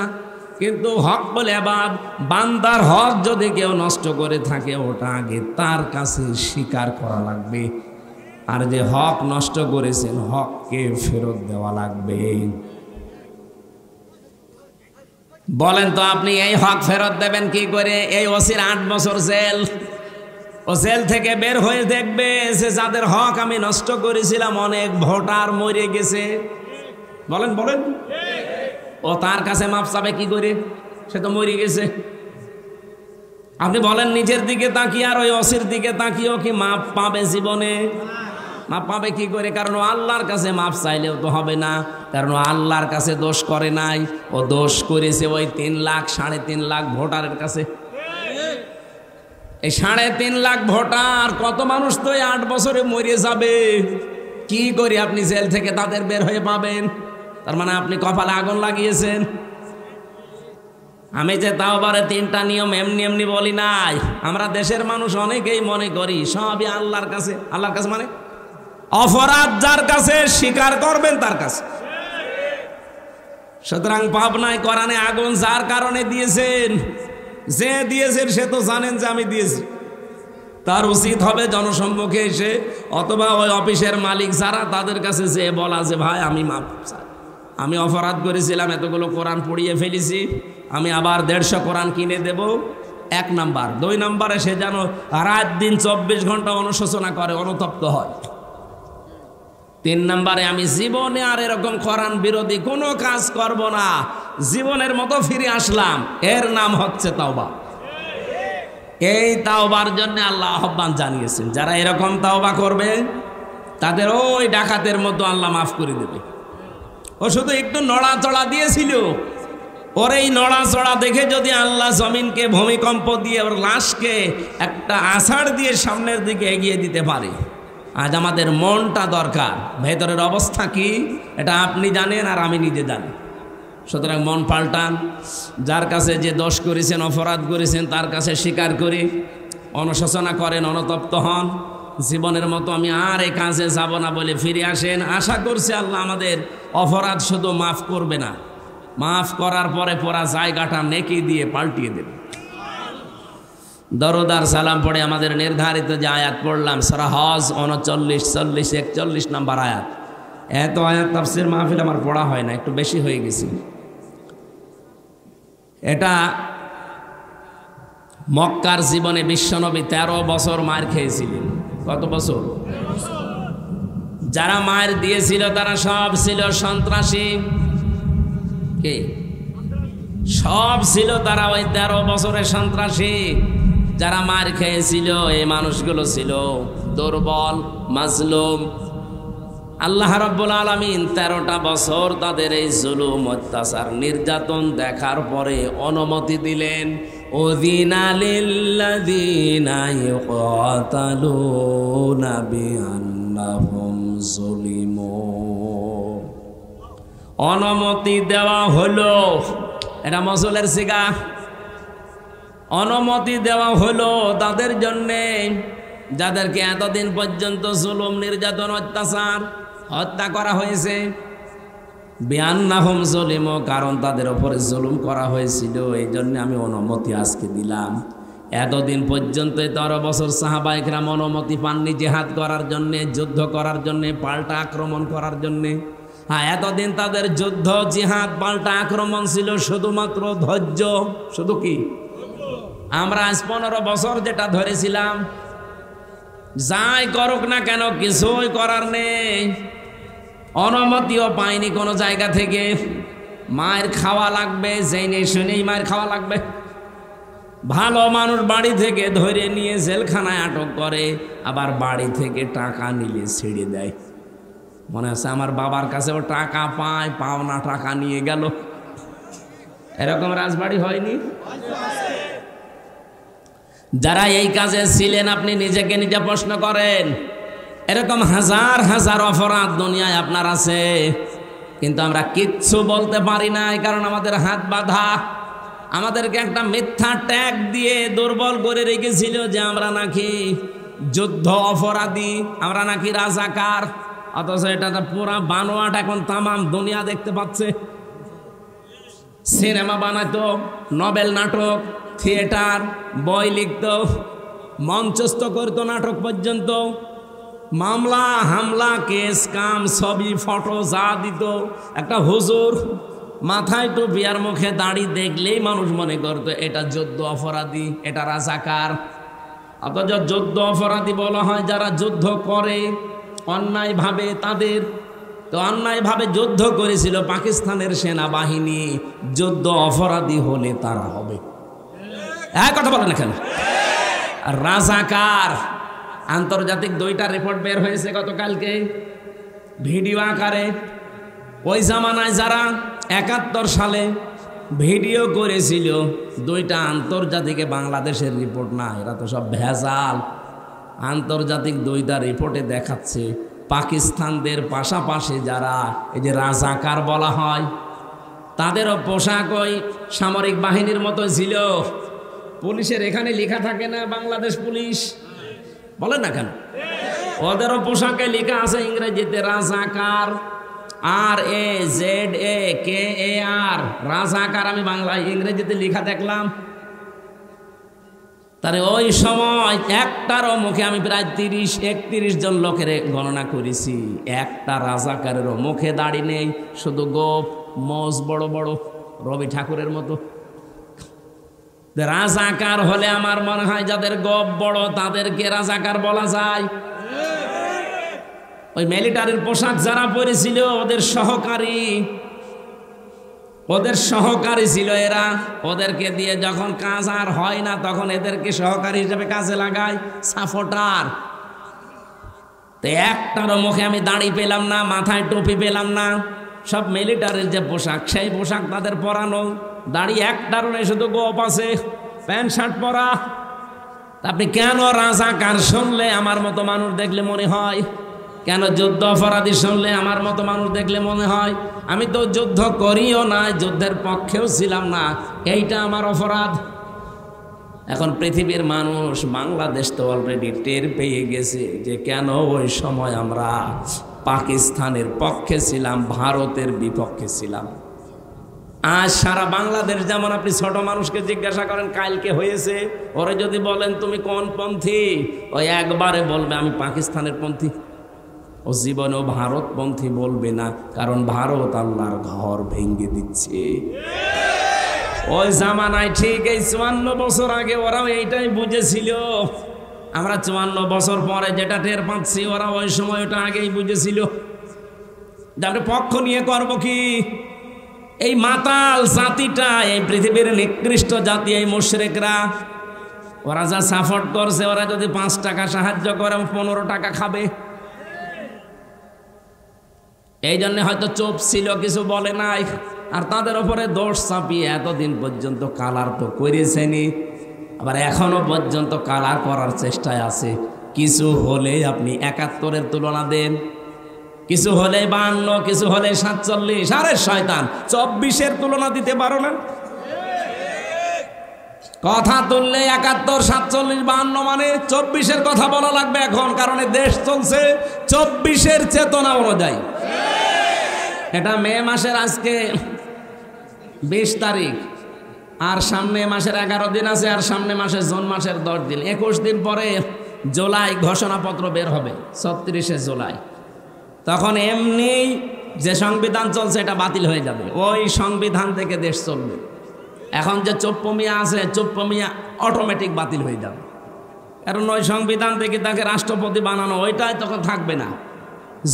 কিন্তু হকুল ইবাদ, বান্দার হক যদি কেউ নষ্ট করে থাকে, ওটা আগে তার কাছে স্বীকার করা লাগবে। আর যে হক নষ্ট করেছেন, হককে ফেরত দেওয়া লাগবে। বলেন তো আপনি এই হক ফেরত দেবেন কি করে? এই ওসির 8 বছর জেল, ও জেল থেকে বের হয়ে দেখবে যে যাদের হক আমি নষ্ট করেছিলাম, অনেক ভোটার মরে গেছে। বলেন বলেন, ও তার কাছে মাপ চাবে কি করে? সে তো মরে গেছে। আপনি বলেন নিজের দিকে তাকিয়ে আর ওই ওসির দিকে তাকিয়েও কি মাপ পাবে জীবনে? মাপ পাবে কি করে? কারণ ও আল্লাহর কাছে মাপ চাইলেও তো হবে না, কারণ ও আল্লাহর কাছে দোষ করে নাই, ও দোষ করেছে ওই 3 লাখ 3.5 লাখ ভোটারের কাছে। এই 3.5 লাখ ভোটার, কত মানুষ তো 8 বছরে মরে যাবে। কি করে আপনি জেল থেকে তাদের বের হয়ে পাবেন? তার মানে আপনি কপালে আগুন লাগিয়েছেন। আমি যে তাওবারে 3টা নিয়ম এমনি এমনি বলি নাই। আমরা দেশের মানুষ অনেকেই মনে করি সবই আল্লাহর কাছে। আল্লাহর কাছে মানে অপরাধ যার কাছে স্বীকার করবেন তার কাছে। সুতরাং পাবনায় কোরআনে আগুন যার কারণে দিয়েছেন, যে দিয়েছেন সে তো জানেন যে আমি দিয়েছি। তার উচিত হবে জনসম্মুখে এসে অথবা ওই অফিসের মালিক যারা, তাদের কাছে যে বলা যে ভাই আমি মাপ চাই, আমি অপরাধ করেছিলাম, এতগুলো কোরআন পড়িয়ে ফেলেছি, আমি আবার 150 কোরআন কিনে দেব। 1 নাম্বার। 2 নাম্বারে সে যেন রাত দিন 24 ঘন্টা অনুশোচনা করে, অনুতপ্ত হয়। 3 নম্বরে আমি জীবনে আর এরকম কোরআন বিরোধী কোনো কাজ করব না, জীবনের মতো ফিরে আসলাম। এর নাম হচ্ছে তাওবা। এই তাওবার জন্য আল্লাহ আহ্বান জানিয়েছেন, যারা এরকম তাওবা করবে তাদের ওই ডাকাতের মতো আল্লাহ মাফ করে দেবে। ও শুধু একটু নড়াচড়া দিয়েছিল, ওর এই নড়াচড়া দেখে যদি আল্লাহ জমিনকে ভূমিকম্প দিয়ে ওর লাশকে একটা আষাঢ় দিয়ে সামনের দিকে এগিয়ে দিতে পারে। আজ আমাদের মনটা দরকার, ভেতরের অবস্থা কি এটা আপনি জানেন আর আমি নিজে জানি। সুতরাং মন পাল্টান, যার কাছে যে দোষ করেছেন, অপরাধ করেছেন, তার কাছে স্বীকার করে অনুশোচনা করেন, অনুতপ্ত হন। জীবনের মতো আমি আর এই কাজে যাব না বলে ফিরে আসেন। আশা করছি আল্লাহ আমাদের অপরাধ শুধু মাফ করবে না, মাফ করার পরে পুরা জায়গাটা নেকি দিয়ে পাল্টিয়ে দেবে। দরুদ আর সালাম পড়ে আমাদের নির্ধারিত যে আয়াত পড়লাম সূরা হজ 39, 40, 41 নম্বর আয়াত। এত আয়াত তাফসীর মাহফিল আমার পড়া হয় না, একটু বেশি হয়ে গেছে। এটা মক্কার জীবনে বিশ্বনবী 13 বছর মার খেয়েছিলেন। কত বছর? যারা মার দিয়েছিল তারা সব ছিল সন্ত্রাসী। কে? সব ছিল তারা ওই 13 বছরের সন্ত্রাসী। যারা মার খেয়েছিল এই মানুষগুলো ছিল দুর্বল, মাজলুম। আল্লাহ রাব্বুল আলামিন 13টা বছর তাদের এই জুলুম, অত্যাচার, নির্যাতন দেখার পরে অনুমতি দিলেন। উযিনা লিল্লাযীনা ইউকাতালুনা বিআন্নাহুম যুলিমু। অনুমতি দেওয়া হলো, এটা মসলের সিগা। অনুমতি দেওয়া হলো তাদের জন্যে যাদেরকে এতদিন পর্যন্ত জুলুম, নির্যাতন, অত্যাচার, হত্যা করা হয়েছে। বিআন্নাহুম যুলিমু, কারণ তাদের উপরে জুলুম করা হয়েছিল, এই জন্য আমি অনুমতি আজকে দিলাম। এতদিন পর্যন্ত 13 বছর সাহাবায়ে কেরাম অনুমতি পাননি জিহাদ করার জন্যে, যুদ্ধ করার জন্যে, পাল্টা আক্রমণ করার জন্যে। হ্যাঁ, এতদিন তাদের যুদ্ধ, জিহাদ, পাল্টা আক্রমণ ছিল শুধুমাত্র ধৈর্য। শুধু কি? আমরা আজ 15 বছর যেটা ধরেছিলাম, যাই করুক না কেন কিছুই করার নেই। অনুমতিও পাইনি কোনো জায়গা থেকে। মায়ের খাওয়া লাগবে, জেনে শুনেই মায়ের খাওয়া লাগবে। ভালো মানুষ বাড়ি থেকে ধরে নিয়ে জেলখানায় আটক করে, আবার বাড়ি থেকে টাকা নিলে ছেড়ে দেয়। মনে আছে আমার বাবার কাছেও টাকা পায়, পাওনা টাকা নিয়ে গেল। এরকম রাজবাড়ি হয়নি? যারা এই কাজে ছিলেন আপনি নিজেকে নিজে প্রশ্ন করেন। এরকম হাজার হাজার অপরাধ দুনিয়ায় আপনার আছে, কিন্তু আমরা কিচ্ছু বলতে পারি না, কারণ আমাদের হাত বাঁধা। আমাদেরকে একটা মিথ্যা ট্যাগ দিয়ে দুর্বল করে রেখেছিল যে আমরা নাকি যুদ্ধ অপরাধী, আমরা নাকি রাজাকার। অথচ এটা তো পুরা বানোয়াট, এখন তামাম দুনিয়া দেখতে পাচ্ছে। সিনেমা বানাতো, নভেল, নাটক, থিয়েটার, বই লিখত, মঞ্চস্থ করতো নাটক পর্যন্ত, মামলা, হামলা, কেস, কাম, ছবি, ফটো যা দিত। একটা হুজুর মাথায় টুপি আর মুখে দাড়ি দেখলেই মানুষ মনে করতো এটা যুদ্ধ অপরাধী, এটা রাজাকার। অথচ যুদ্ধ অপরাধী বলা হয় যারা যুদ্ধ করে অন্যায়ভাবে তাদের। তো অন্যায়ভাবে যুদ্ধ করেছিল পাকিস্তানের সেনাবাহিনী, যুদ্ধ অপরাধী হলে তারা হবে। কথা বলেন এখান। রাজাকার আন্তর্জাতিক 2টা রিপোর্ট বের হয়েছে গতকালকে ভিডিও আকারে। ওই জামানায় যারা 71 সালে ভিডিও করেছিল, 2টা আন্তর্জাতিকে, বাংলাদেশের রিপোর্ট না, এরা তো সব ভেজাল। আন্তর্জাতিক 2টা রিপোর্টে দেখাচ্ছে পাকিস্তানদের পাশাপাশি যারা এই যে রাজাকার বলা হয়, তাদেরও পোশাক ওই সামরিক বাহিনীর মতো ছিল। পুলিশের এখানে লেখা থাকে না বাংলাদেশ পুলিশ, বলেন না কেন? ওদেরও পোশাকে লেখা আছে ইংরেজিতে রাজাকার, RAZAKAR, রাজাকার। আমি বাংলা ইংরেজিতে লেখা দেখলাম। তাহলে ওই সময় একটারও মুখে, আমি প্রায় 30-31 জন লোকের গণনা করেছি, একটা রাজাকারেরও মুখে দাড়ি নেই, শুধু গোপ, মোজ বড় বড়, রবি ঠাকুরের মতো। রাজাকার হলে আমার মনে হয় যাদের গোপ বড় তাদেরকে রাজাকার বলা যায়। ওই মিলিটারির পোশাক যারা পরেছিল ওদের সহকারী ছিল এরা। ওদেরকে দিয়ে যখন কাজ আর হয় না তখন এদেরকে সহকারী হিসেবে কাজে লাগায়, সাপোর্টার। তো একটারও মুখে আমি দাড়ি পেলাম না, মাথায় টুপি পেলাম না। সব মিলিটারির যে পোশাক সেই পোশাক তাদের পরানো, দাড়ি একটারও নেই, শুধু গোপ আছে, প্যান্ট শার্ট পরা। আপনি কেন রাজাকার শুনলে আমার মতো মানুষ দেখলে মনে হয়? কেন যুদ্ধ অপরাধী শুনলে আমার মতো মানুষ দেখলে মনে হয়? আমি তো যুদ্ধ করিও না, যুদ্ধের পক্ষেও ছিলাম না, এইটা আমার অপরাধ। এখন পৃথিবীর মানুষ, বাংলাদেশ তো অলরেডি টের পেয়ে গেছে যে কেন ওই সময় আমরা পাকিস্তানের পক্ষে ছিলাম, ভারতের বিপক্ষে ছিলাম। আজ সারা বাংলাদেশ যেমন আপনি ছোট মানুষকে জিজ্ঞাসা করেন কালকে হয়েছে, ওরে যদি বলেন তুমি কোন পন্থী, ওই একবারে বলবে আমি পাকিস্তানের পন্থী। ও জীবনেও ভারতপন্থী বলবে না, কারণ ভারত আল্লাহর ঘর ভেঙে দিচ্ছে। ওই জামানায় ঠিক এই 54 বছর আগে ওরাও এইটাই বুঝেছিল। আমরা 54 বছর পরে যেটা টের পাচ্ছি, ওরা ওই সময় ওটা আগেই বুঝেছিল। যাতে পক্ষ নিয়ে করব কি? এই মাতাল জাতিটা, এই পৃথিবীর নিকৃষ্ট জাতি, এই মুশরিকরা, ওরা যা সাপোর্ট করছে, ওরা যদি 5 টাকা সাহায্য করে 15 টাকা খাবে। এই জন্য হয়তো চুপ ছিল, কিছু বলে নাই। আর তাদের উপরে দোষ চাপিয়ে এতদিন পর্যন্ত কালার তো করেছেনি, আবার এখনো পর্যন্ত কালার করার চেষ্টায় আছে। কিছু হলে আপনি 71-এর তুলনা দেন, কিছু হলে 52, কিছু হলে 47। আরে শয়তান, 24-এর তুলনা দিতে পারো না? কথা তুললে 71, 47, 52, মানে 24-এর কথা বলা লাগবে এখন, কারণ দেশ চলছে 24-এর চেতনা অনুযায়ী। এটা মে মাসের আজকে 20 তারিখ, আর সামনে মাসের 11 দিন আছে, আর সামনে মাসে জুন মাসের 10 দিন, 21 দিন পরে জুলাই ঘোষণাপত্র বের হবে, 36শে জুলাই। তখন এমনি যে সংবিধান চলছে এটা বাতিল হয়ে যাবে, ওই সংবিধান থেকে দেশ চলবে। এখন যে চোপ্পমিয়া আছে, চোপ্পমিয়া অটোমেটিক বাতিল হয়ে যাবে, কারণ ওই সংবিধান থেকে তাকে রাষ্ট্রপতি বানানো, ওইটাই তখন থাকবে না।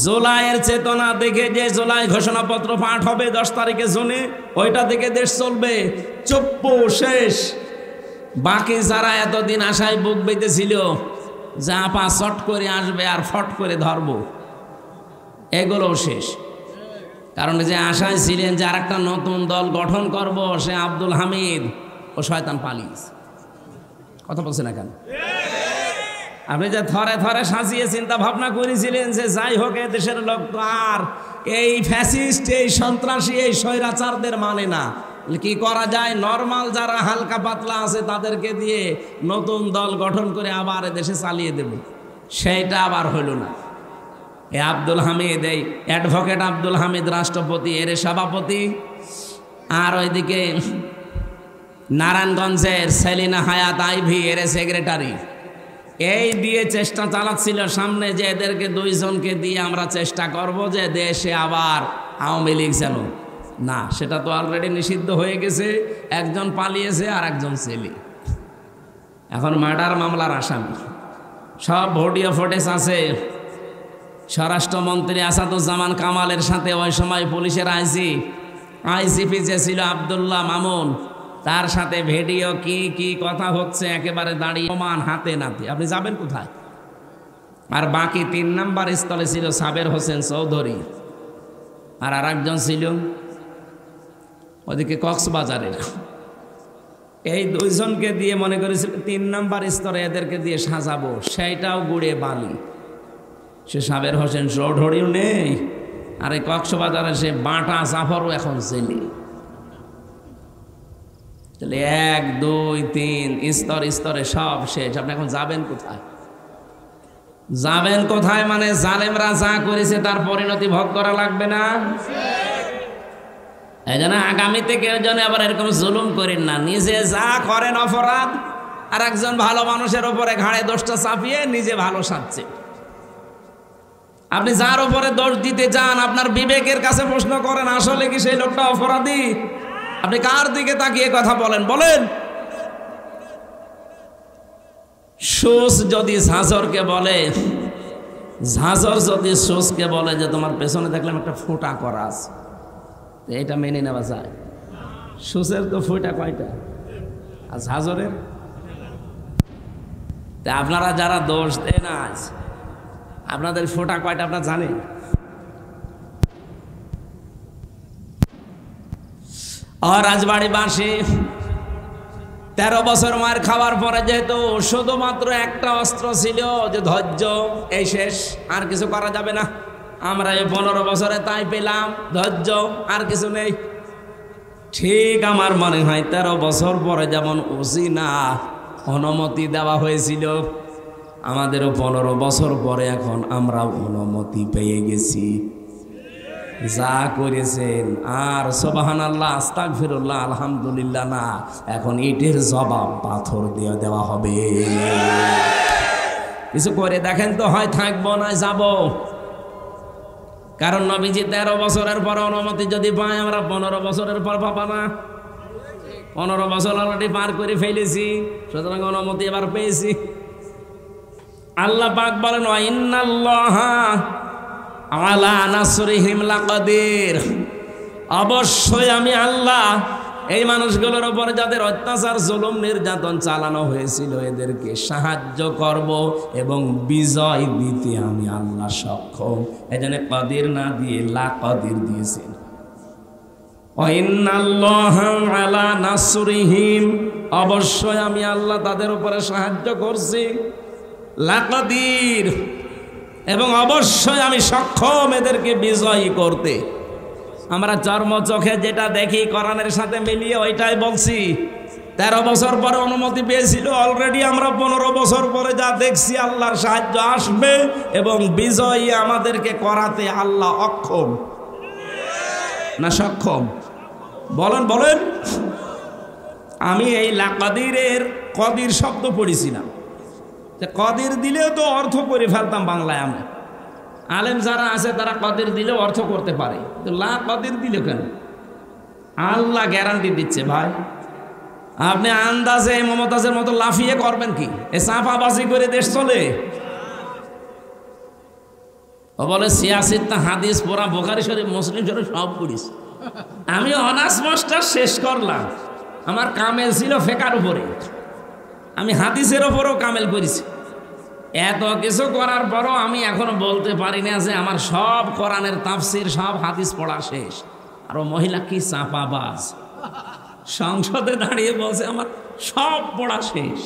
জুলাইয়ের চেতনা দেখে যে জুলাই ঘোষণাপত্র পাঠ হবে 10 তারিখে জুনে, ওইটা থেকে দেশ চলবে। চুপ্পু শেষ। বাকি যারা এতদিন আশায় বুক বেঁধেছিল যে আপা চট করে আসবে আর ফট করে ধরবো, এগুলোও শেষ। কারণ যে আশায় ছিলেন যে আর একটা নতুন দল গঠন করব, সে আব্দুল হামিদ ও শয়তান পালিয়েছে। কথা বলছে না কেন? আপনি যে থরে থরে সাজিয়ে চিন্তা ভাবনা করেছিলেন যে যাই হোক দেশের লোক তো আর এই ফ্যাসিস্ট, এই সন্ত্রাসী, এই স্বৈরাচারদের মানে না, কি করা যায়? নরমাল যারা হালকা পাতলা আছে তাদেরকে দিয়ে নতুন দল গঠন করে আবার দেশে চালিয়ে দেব, সেইটা আবার হইল না। এ আব্দুল হামিদ, এই অ্যাডভোকেট আব্দুল হামিদ রাষ্ট্রপতি, এর সভাপতি, আর ওইদিকে নারায়ণগঞ্জের সেলিনা হায়াত আইভি, এর সেক্রেটারি। এই দিয়ে চেষ্টা চালাচ্ছিল সামনে যে এদেরকে 2 জনকে দিয়ে আমরা চেষ্টা করব যে দেশে আবার আওয়ামী লীগ যেন না, সেটা তো অলরেডি নিষিদ্ধ হয়ে গেছে। একজন পালিয়েছে আর একজন ছেলে এখন মার্ডার মামলার আসামি। সব ভিডিও ফুটেজ আছে। স্বরাষ্ট্রমন্ত্রী আসাদুজ্জামান কামালের সাথে ওই সময় পুলিশের আইজিপি যে ছিল আব্দুল্লাহ মামুন, তার সাথে ভিডিও কি কি কথা হচ্ছে একেবারে দাঁড়িয়ে সমান হাতে নাতে। আপনি যাবেন কোথায়? আর বাকি 3 নাম্বার স্থলে ছিল সাবের হোসেন চৌধুরী, আর আরেকজন ছিল ওদিকে কক্সবাজারের। এই 2 জনকে দিয়ে মনে করেছিল 3 নাম্বার স্তরে এদেরকে দিয়ে সাজাবো, সেইটাও গুড়ে বালি। সে সাবের হোসেন চৌধুরীও নেই, আর এই কক্সবাজারে সে বাটা জাফরও এখন জেলে। তাহলে 1, 2, 3 স্তরে সব শেষ। আপনি এখন যাবেন কোথায়? যাবেন কোথায় মানে জালেমরা যা করেছে তার পরিণতি ভোগ করা লাগবে না? এই জন্য আগামীতে কেউ যেন আবার এরকম জুলুম করেন না। নিজে যা করেন অপরাধ, আর একজন ভালো মানুষের উপরে ঘাড়ে দোষটা চাপিয়ে নিজে ভালো সাজছে। আপনি যার উপরে দোষ দিতে চান, আপনার বিবেকের কাছে প্রশ্ন করেন, আসলে কি সেই লোকটা অপরাধী? আপনি কার দিকে তাকিয়ে কথা বলেন? বলেন। সুস যদি ঝাঁঝরকে বলে ঝাঁঝর যদি সোসকে বলে যে তোমার পেছনে দেখলাম একটা ফোঁটা করা আছে, এটা মেনে নেওয়া যায়? সোসের তো ফোঁটা কয়টা, আর ঝাঁঝরের? তা আপনারা যারা দোষ দেন আজ, আপনাদের ফোঁটা কয়টা আপনারা জানেন? আর রাজবাড়িবাসী 13 বছর মার খাওয়ার পরে যেহেতু শুধুমাত্র একটা অস্ত্র ছিল যে ধৈর্য, এই শেষ, আর কিছু করা যাবে না। আমরা এই 15 বছরে তাই পেলাম, ধৈর্য, আর কিছু নেই। ঠিক আমার মনে হয় 13 বছর পরে যেমন উসিনা অনুমতি দেওয়া হয়েছিল, আমাদেরও 15 বছর পরে এখন আমরা অনুমতি পেয়ে গেছি। যা করেছেন আর সুবহানাল্লাহ, আস্তাগফিরুল্লাহ, আলহামদুলিল্লাহ না, এখন ইটের জবাব পাথর দিয়ে দেওয়া হবে। কিছু করে দেখেন তো, হয় থাকবো না যাব। কারণ নবীজি 13 বছরের পর অনুমতি যদি পাই, আমরা 15 বছরের পর পাবা না। 15 বছর অলরেডি পার করে ফেলেছি, সুতরাং অনুমতি এবার পেয়েছি। আল্লাহ পাক বলেন, ওয়া ইন্নাল্লাহা আলা নাসরিহিম লাকাদির, অবশ্যই আমি আল্লাহ এই মানুষগুলোর উপরে যাদের অত্যাচার, জুলুম, নির্যাতন চালানো হয়েছিল এদেরকে সাহায্য করব এবং বিজয় দিতে আমি আল্লাহ সক্ষম। এজন্য কাদির না দিয়ে লাকাদির দিয়েছেন। ওয়া ইন্নাল্লাহা আলা নাসরিহিম, অবশ্যই আমি আল্লাহ তাদের উপরে সাহায্য করছি, লাকাদির, এবং অবশ্যই আমি সক্ষম এদেরকে বিজয়ী করতে। আমরা চর্ম চোখে যেটা দেখি কোরআনের সাথে মিলিয়ে ওইটাই বলছি। 13 বছর পরে অনুমতি পেয়েছিল, অলরেডি আমরা 15 বছর পরে যা দেখছি আল্লাহর সাহায্য আসবে এবং বিজয়ী আমাদেরকে করাতে আল্লাহ অক্ষম না সক্ষম? বলেন বলেন। আমি এই লাকাদিরের কদির শব্দ পড়েছিলাম, কদির দিলেও তো অর্থ করে ফেলতাম বাংলায়। আমি আলেম যারা আছে তারা কদির দিলেও অর্থ করতে পারে, তো লা কদির দিল কেন? আল্লাহ গ্যারান্টি দিচ্ছে ভাই, আপনি আন্দাজে মমতাজের মতো লাফিয়ে করবেন কি? এ চাপাবাজি করে দেশ চলে? ও বলে সিয়াসিত্তা, হাদিস পড়া, বুখারী শরীফ, মুসলিম শরীফ সব পড়িস। আমি অনার্স মাস্টার শেষ করলাম, আমার কামেল ছিল ফেকার উপরে, আমি হাদিসের ওপরও কামেল করেছি। এত কিছু করার পরও আমি এখনো বলতে পারি না যে আমার সব কোরআনের তাফসির, সব হাদিস পড়া শেষ। আর ও মহিলা কি চাপাবাজ, সংসদে দাঁড়িয়ে বলছে আমার সব পড়া শেষ।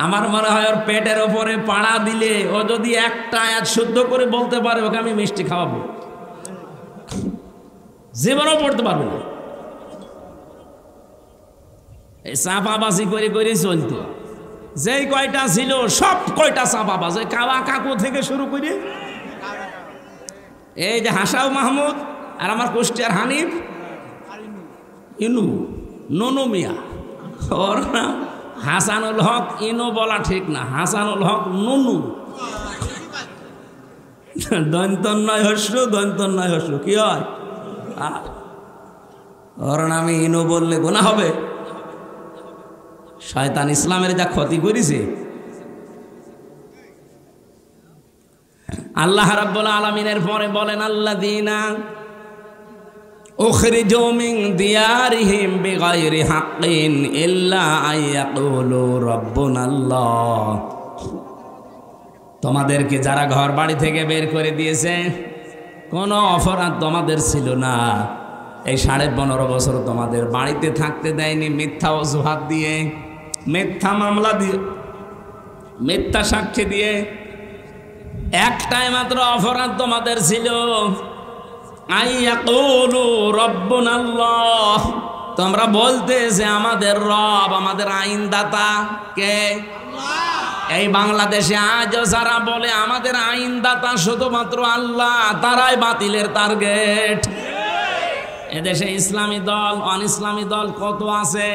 আমার মনে হয় ওর পেটের ওপরে পাড়া দিলে ও যদি একটা আয়াত শুদ্ধ করে বলতে পারে, ওকে আমি মিষ্টি খাওয়াবো, জীবনও পড়তে পারবে না। এই চাপাবাজি করে করে চলতো, যেই কয়টা ছিল সব কয়টা চাপাবাজ, ওই কাবা কাকু থেকে শুরু করে এই যে হাসাও মাহমুদ আর আমার কুষ্টিয়ার হানিফ, ইনু, ননু মিয়া, ওর নাম হাসানুল হক। ইনু বলা ঠিক না, হাসানুল হক ননু, দন্তন্নয় হস্য, দন্তন্নয় হস্য কি হয়? ওর নামে ইনু বললে গুনাহ হবে? শয়তান ইসলামের যা ক্ষতি করেছে। আল্লাহ রাব্বুল আলামিনের পরে বলেন, আল্লাযীনা উখরিজু মিন দিয়ারিহিম বিগাইরি হাক্কিন ইল্লা আইয়াকুলু রাব্বুনাল্লাহ, তোমাদেরকে যারা ঘর বাড়ি থেকে বের করে দিয়েছে কোনো অপরাধ তোমাদের ছিল না, এই 15.5 বছর তোমাদের বাড়িতে থাকতে দেয়নি মিথ্যা অজুহাত দিয়ে, মিথ্যা মামলা দিয়ে, মিথ্যা সাক্ষী দিয়ে। একটাই মাত্র অপরাধ তোমাদের ছিল, আইয়াকুলু রাব্বুনাল্লাহ, তোমরা বলতে যে আমাদের রব, আমাদের আইনদাতা কে? এই বাংলাদেশে আজও যারা বলে আমাদের আইনদাতা শুধুমাত্র আল্লাহ, তারাই বাতিলের টার্গেট। এদেশে ইসলামী দল, অন ইসলামী দল কত আছে,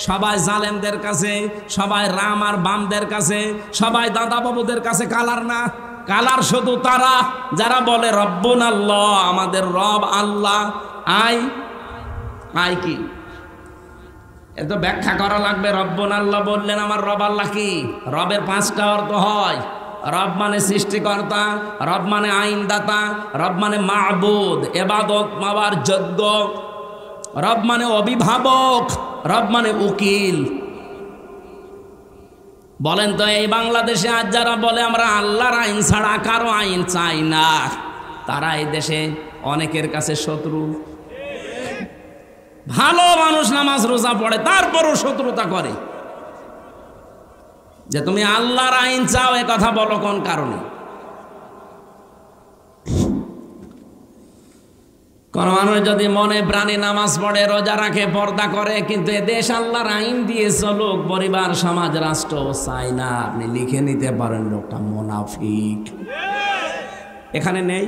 সবাই জালেমদের কাছে, সবাই রাম আর বামদের কাছে, সবাই দাদা বাবুদের কাছে। কালার না, কালার শুধু তারা যারা বলে রব্বুনাল্লাহ, আমাদের রব আল্লাহ। আই আই কি এত ব্যাখ্যা করা লাগবে? রব্বুনাল্লাহ বললেন আমার রব আল্লাহ কি? রবের 5টা অর্থ হয়। রব মানে সৃষ্টিকর্তা, রব মানে আইনদাতা, রব মানে মাবুদ, ইবাদত পাওয়ার যোগ্য, রব মানে অভিভাবক, রব মানে উকিল। বলেন তো এই বাংলাদেশে আজ যারা বলে আমরা আল্লাহর আইন ছাড়া কারো আইন চাই না, তারা এই দেশে অনেকের কাছে শত্রু। ভালো মানুষ নামাজ রোজা পড়ে তারপরও শত্রুতা করে যে তুমি আল্লাহর আইন চাও, এ কথা বলো কোন কারণে? কোন মানুষ যদি মনে প্রাণে নামাজ পড়ে, রোজা রাখে, পর্দা করে, কিন্তু এ দেশ আল্লাহর আইন দিয়ে চলুক, পরিবার, সমাজ, রাষ্ট্র চাই না, আপনি লিখে নিতে পারেন লোকটা মুনাফিক। এখানে নেই?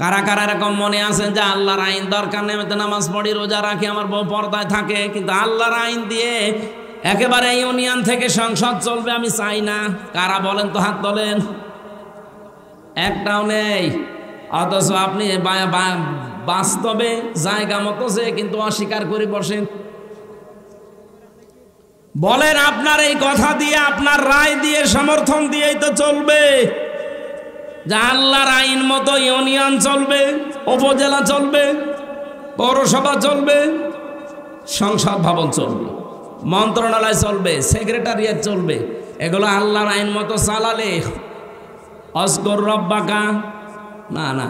কারা কারা এরকম মনে আছেন যে আল্লাহর আইন দরকার নেই, আমি তো নামাজ পড়ি, রোজা রাখি, আমার বউ পর্দায় থাকে, কিন্তু আল্লাহর আইন দিয়ে একেবারে ইউনিয়ন থেকে সংসদ চলবে আমি চাই না? কারা বলেন তো, হাত তোলেন। একটাও নেই। অথচ আপনি বাস্তবে জায়গা মতো যে কিন্তু অস্বীকার করে বসেন। বলেন আপনার এই কথা দিয়ে, আপনার রায় দিয়ে, সমর্থন দিয়েই তো চলবে যে আল্লাহর আইন মতো ইউনিয়ন চলবে, উপজেলা চলবে, পৌরসভা চলবে, সংসদ ভবন চলবে, মন্ত্রণালয় চলবে, সেক্রেটারিয়েট চলবে। এগুলো আল্লাহর আইন মতো চালালে অজগর রব্বাকা না না।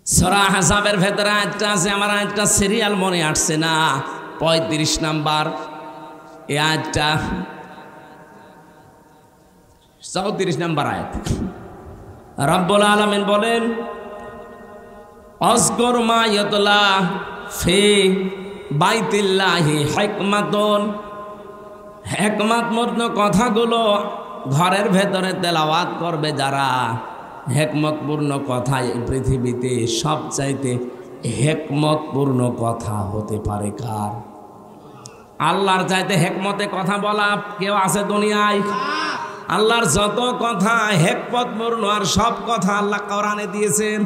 সূরা আহজাবের ভেতরে আয়াতটা আছে, আমার আয়াতটা সিরিয়াল মনে আসছে না, 35 নাম্বার এই আয়াতটা, 34 নাম্বার আয়াত। রব্বুল আলামিন বলেন অজগর মা ইয়াতলা ফি বাইতিল্লাহি হিকমাতুন, হিকমতপূর্ণ কথাগুলো ঘরের ভেতরে তেলাওয়াত করবে যারা, হিকমতপূর্ণ কথা এই পৃথিবীতে সবচাইতে হিকমতপূর্ণ কথা হতে পারে কার? আল্লাহর চাইতে হিকমতে কথা বলা কেউ আছে দুনিয়ায়? আল্লাহর যত কথা হিকমতপূর্ণ, আর সব কথা আল্লাহ কোরআনে দিয়েছেন।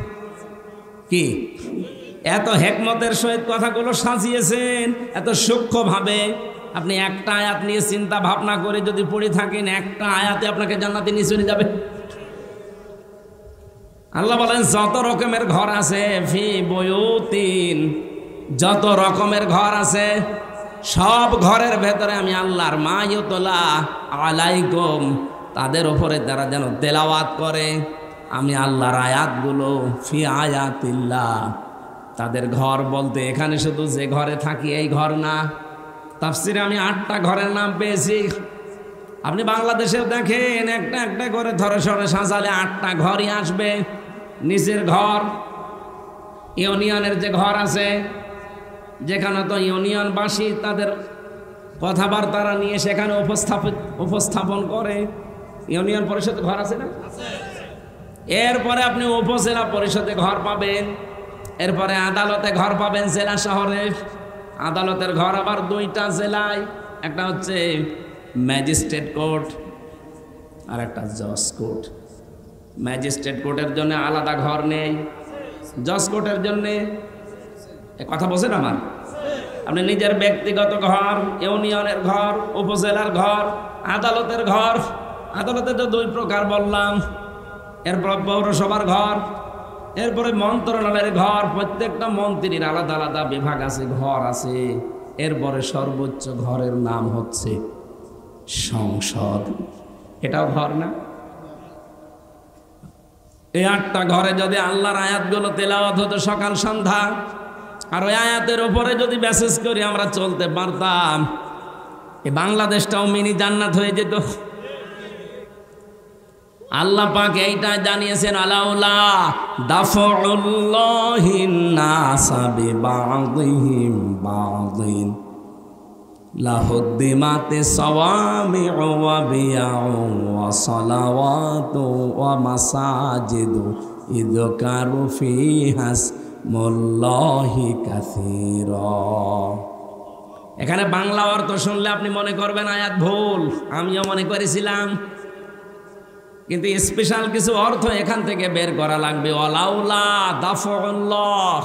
কি এত হিকমতের সহিত কথাগুলো সাজিয়েছেন, এত সূক্ষ্মভাবে। আপনি একটা আয়াত নিয়ে চিন্তা ভাবনা করে যদি পড়ে থাকেন, একটা আয়াতে আপনাকে জান্নাতে নিয়ে চলে যাবে। আল্লাহ বলেন যত রকমের ঘর আছে, ফি বুয়ুতিন, যত রকমের ঘর আছে, সব ঘরের ভেতরে আমি আল্লাহর মা ইউতলা আলাইকুম, তাদের উপরে তারা যেন তেলাওয়াত করে আমি আল্লাহর আয়াতগুলো, ফি আয়াতিল্লাহ। তাদের ঘর বলতে এখানে শুধু যে ঘরে থাকি এই ঘর না, তাফসিরে আমি 8টা ঘরের নাম পেয়েছি। আপনি বাংলাদেশে দেখেন একটা একটা করে ধরে সরে সাজালে 8টা ঘরই আসবে। নিচের ঘর ইউনিয়নের যে ঘর আছে, যেখানে তো ইউনিয়নবাসী তাদের কথাবার্তা নিয়ে সেখানে উপস্থাপন করে, ইউনিয়ন পরিষদ ঘর আছে না? এরপরে আপনি উপজেলা পরিষদে ঘর পাবেন, এরপরে আদালতে ঘর পাবেন জেলা শহরে। আদালতের ঘর আবার 2টা জেলায়, একটা হচ্ছে ম্যাজিস্ট্রেট কোর্ট আর একটা জজ কোর্ট। ম্যাজিস্ট্রেট কোর্টের জন্য আলাদা ঘর নেই, জজ কোর্টের জন্যে। কথা বলছেন আমার? আপনি নিজের ব্যক্তিগত ঘর, ইউনিয়নের ঘর, উপজেলার ঘর, আদালতের ঘর। আদালতে তো 2 প্রকার বললাম। এরপর পৌরসভার ঘর, এরপরে মন্ত্রণালয়ের ঘর। প্রত্যেকটা মন্ত্রীর আলাদা আলাদা বিভাগ আছে, ঘর আছে। এরপরে সর্বোচ্চ ঘরের নাম হচ্ছে সংসদ। এটাও ঘর না? এই 8টা ঘরে যদি আল্লাহর আয়াতগুলো তেলাওয়াত হতো সকাল সন্ধ্যা, আর ওই আয়াতের উপরে যদি মেসেজ করি আমরা চলতে পারতাম, এই বাংলাদেশটাও মিনি জান্নাত হয়ে যেত। আল্লাহ পাক এইটা জানিয়েছেন, আলাউলা দাফউল্লাহিন নাসা বিবাযিহিম বাযিন লাহুদ্দিমাতি সাওয়ামিউ ওয়া বিয়াউ ওয়া সালাওয়াতু ওয়া মাসাজিদু ইযকারু ফিহা ইসমুল্লাহি কাসীরা। এখানে বাংলা অর্থ শুনলে আপনি মনে করবেন আয়াত ভুল, আমিও মনে করেছিলাম, কিন্তু স্পেশাল কিছু অর্থ এখান থেকে বের করা লাগবে। ওয়ালাউলা দাফউল্লাহ,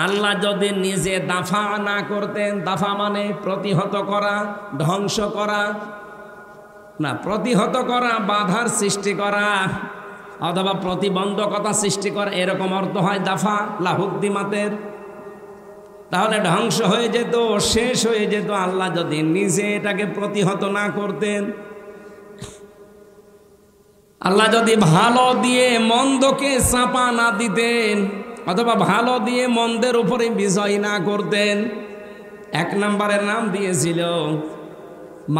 আল্লাহ যদি নিজে দাফা না করতেন, দাফা মানে প্রতিহত করা, ধ্বংস করা, না, প্রতিহত করা, বাধার সৃষ্টি করা অথবা প্রতিবন্ধকতা সৃষ্টি করা, এরকম অর্থ হয় দাফা লাহুদ্দিমাতের। তাহলে ধ্বংস হয়ে যেত, শেষ হয়ে যেত, আল্লাহ যদি নিজে এটাকে প্রতিহত না করতেন। আল্লাহ যদি ভালো দিয়ে মন্দকে চাপা না দিতেন অথবা ভালো দিয়ে মন্দের উপরে বিজয় না করতেন। এক নম্বরের নাম দিয়েছিল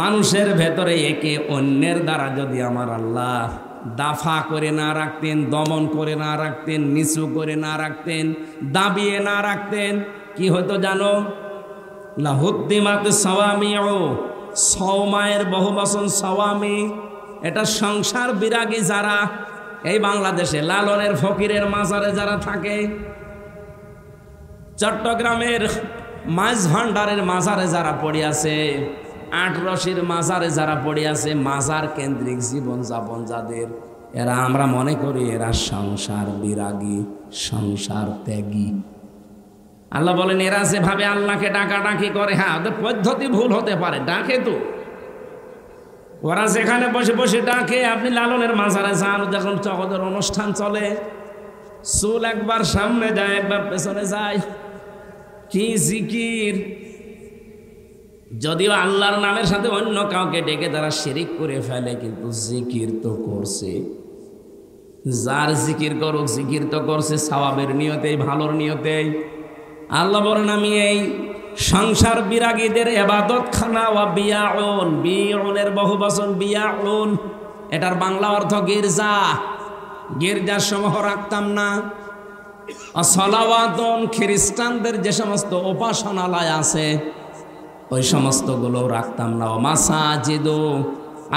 মানুষের ভেতরে একে অন্যের দ্বারা যদি আমার আল্লাহ দাফা করে না রাখতেন, দমন করে না রাখতেন, নিচু করে না রাখতেন, দাবিয়ে না রাখতেন, কি হতো জানো? লাহুদ্দিমাত সাওয়ামিউ, সওমায়ের বহুবচন সাওয়ামি। এটা সংসার বিরাগী যারা এই বাংলাদেশে লালনের ফকিরের মাজারে যারা থাকে, চট্টগ্রামের মাছ ভান্ডারের মাজারে যারা পড়ে আছে, আটরশির মাজারে যারা পড়ে আছে, মাজার কেন্দ্রিক জীবন যাপন যাদের, এরা আমরা মনে করি এরা সংসার বিরাগী, সংসার ত্যাগী। আল্লাহ বলেন এরা যেভাবে আল্লাহকে ডাকাডাকি করে, হ্যাঁ ওদের পদ্ধতি ভুল হতে পারে, ডাকে তো ওরা যেখানে বসে বসে ডাকে। আপনি লালনের মাজারে যান, যখন ওদের অনুষ্ঠান চলে, চুল একবার সামনে যায় একবার পেছনে যায়, কি জিকির! যদিও আল্লাহর নামের সাথে অন্য কাউকে ডেকে তারা শিরিক করে ফেলে, কিন্তু জিকির তো করছে। যার জিকির করুক, জিকির তো করছে সওয়াবের নিয়তেই, ভালোর নিয়তেই। আল্লাহ বলেন আমি এই সংসার বিরাগীদের ইবাদত খানা ওয়া বিয়াউন, বিয়াউনের বহুবচন বিয়াউন, এটার বাংলা অর্থ গির্জা। গির্জার সমূহ রাখতাম না। সলাওয়াতুন, খ্রিস্টানদের যে সমস্ত উপাসনালয় আছে ওই সমস্তগুলো রাখতাম না। মাসাজিদ,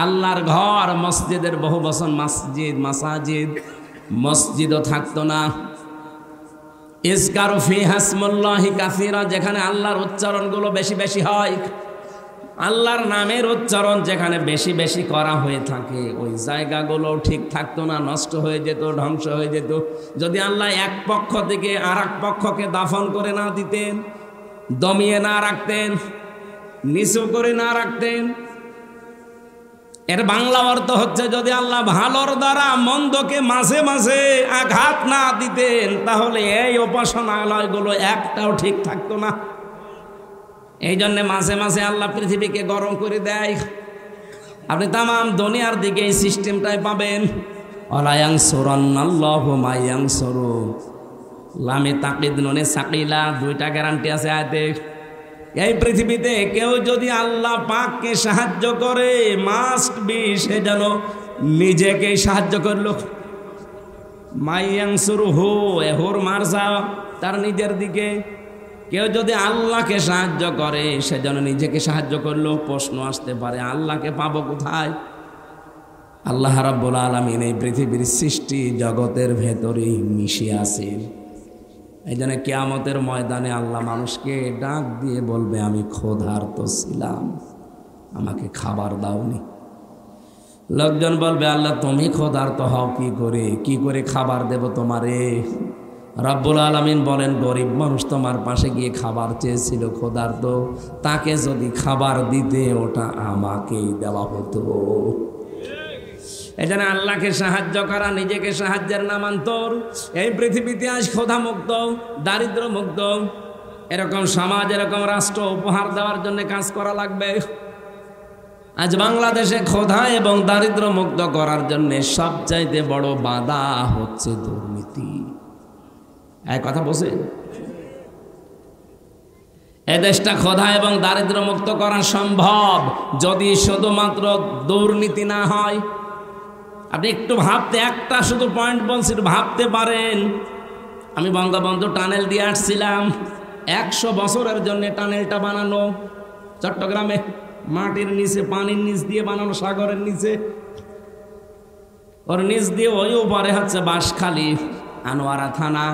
আল্লাহর ঘর, মসজিদের বহুবচন মাসজিদ, মাসাজিদ, মসজিদও থাকতো না। ইজকারু ফিহা ইসমুল্লাহি কাসীরা, যেখানে আল্লাহর উচ্চারণগুলো বেশি বেশি হয়, আল্লাহর নামের উচ্চারণ যেখানে বেশি বেশি করা হয়ে থাকে, ওই জায়গাগুলো ঠিক থাকতো না, নষ্ট হয়ে যেত, ধ্বংস হয়ে যেত। যদি আল্লাহ এক পক্ষ থেকে আর এক পক্ষকে দাফন করে না দিতেন, দমিয়ে না রাখতেন, নিচু করে না রাখতেন। এর বাংলা অর্থ হচ্ছে যদি আল্লাহ ভালোর দ্বারা মন্দকে মাঝে মাঝে আঘাত না দিতেন, তাহলে এই উপাসনালয়গুলো একটাও ঠিক থাকতো না। এই জন্যে মাঝে মাঝে আল্লাহ পৃথিবীকে গরম করে দেয়। আপনি তামাম দুনিয়ার দিকে এই সিস্টেমটাই পাবেন। ওয়ালায়ানসুরান্নাল্লাহু মাইয়ানসুরু, লামে তাকিদ নুনে সাকিলা, দুইটা গ্যারান্টি আছে আয়াতে। এই পৃথিবীতে কেউ যদি আল্লাহ পাককে সাহায্য করে, মাস্ট বি সে যেন নিজেকেই সাহায্য করলো। মাইয়ানসুরুহু, এহুর মারজা, তার নিজের দিকে। কেউ যদি আল্লাহকে সাহায্য করে সে যেন নিজেকে সাহায্য করলো। প্রশ্ন আসতে পারে আল্লাহকে পাবো কোথায়? আল্লাহ রাব্বুল আলামিন এই পৃথিবীর সৃষ্টি জগতের ভেতরেই মিশে আছেন। এই জন্য কিয়ামতের ময়দানে আল্লাহ মানুষকে ডাক দিয়ে বলবে আমি ক্ষুধার্ত ছিলাম, আমাকে খাবার দাওনি। লোকজন বলবে আল্লাহ তুমি ক্ষুধার্ত হও কি করে খাবার দেব তোমারে? রব্বুল আলামিন বলেন গরিব মানুষ তোমার পাশে গিয়ে খাবার চেয়েছিল, ক্ষুধার্ত, তাকে যদি খাবার দিতে ওটা আমাকেই দেওয়া হতো। এজন্য আল্লাহকে সাহায্য করা নিজেকে সাহায্যের নামান্তর। এই পৃথিবীতে আজ ক্ষুধা মুক্ত, দারিদ্র মুক্ত এরকম সমাজ, এরকম রাষ্ট্র উপহার দেওয়ার জন্য কাজ করা লাগবে। আজ বাংলাদেশে ক্ষুধা এবং দারিদ্র মুক্ত করার জন্য সবচাইতে বড় বাধা হচ্ছে দুর্নীতি। এক কথা বলছে, এদেশটা ক্ষুধা এবং দারিদ্র মুক্ত করা সম্ভব যদি শুধুমাত্র দুর্নীতি না হয়। আপনি একটু ভাবতে, একটা শুধু পয়েন্ট বলছি, ভাবতে পারেন। আমি বঙ্গবন্ধু টানেল দিয়ে আসছিলাম, 100 বছরের জন্য টানেলটা বানানো চট্টগ্রামে, মাটির নিচে, পানির নিচ দিয়ে বানানো, সাগরের নিচে, ওর নিচ দিয়ে ওই উপরে হচ্ছে বাঁশখালী, আনোয়ারা থানা,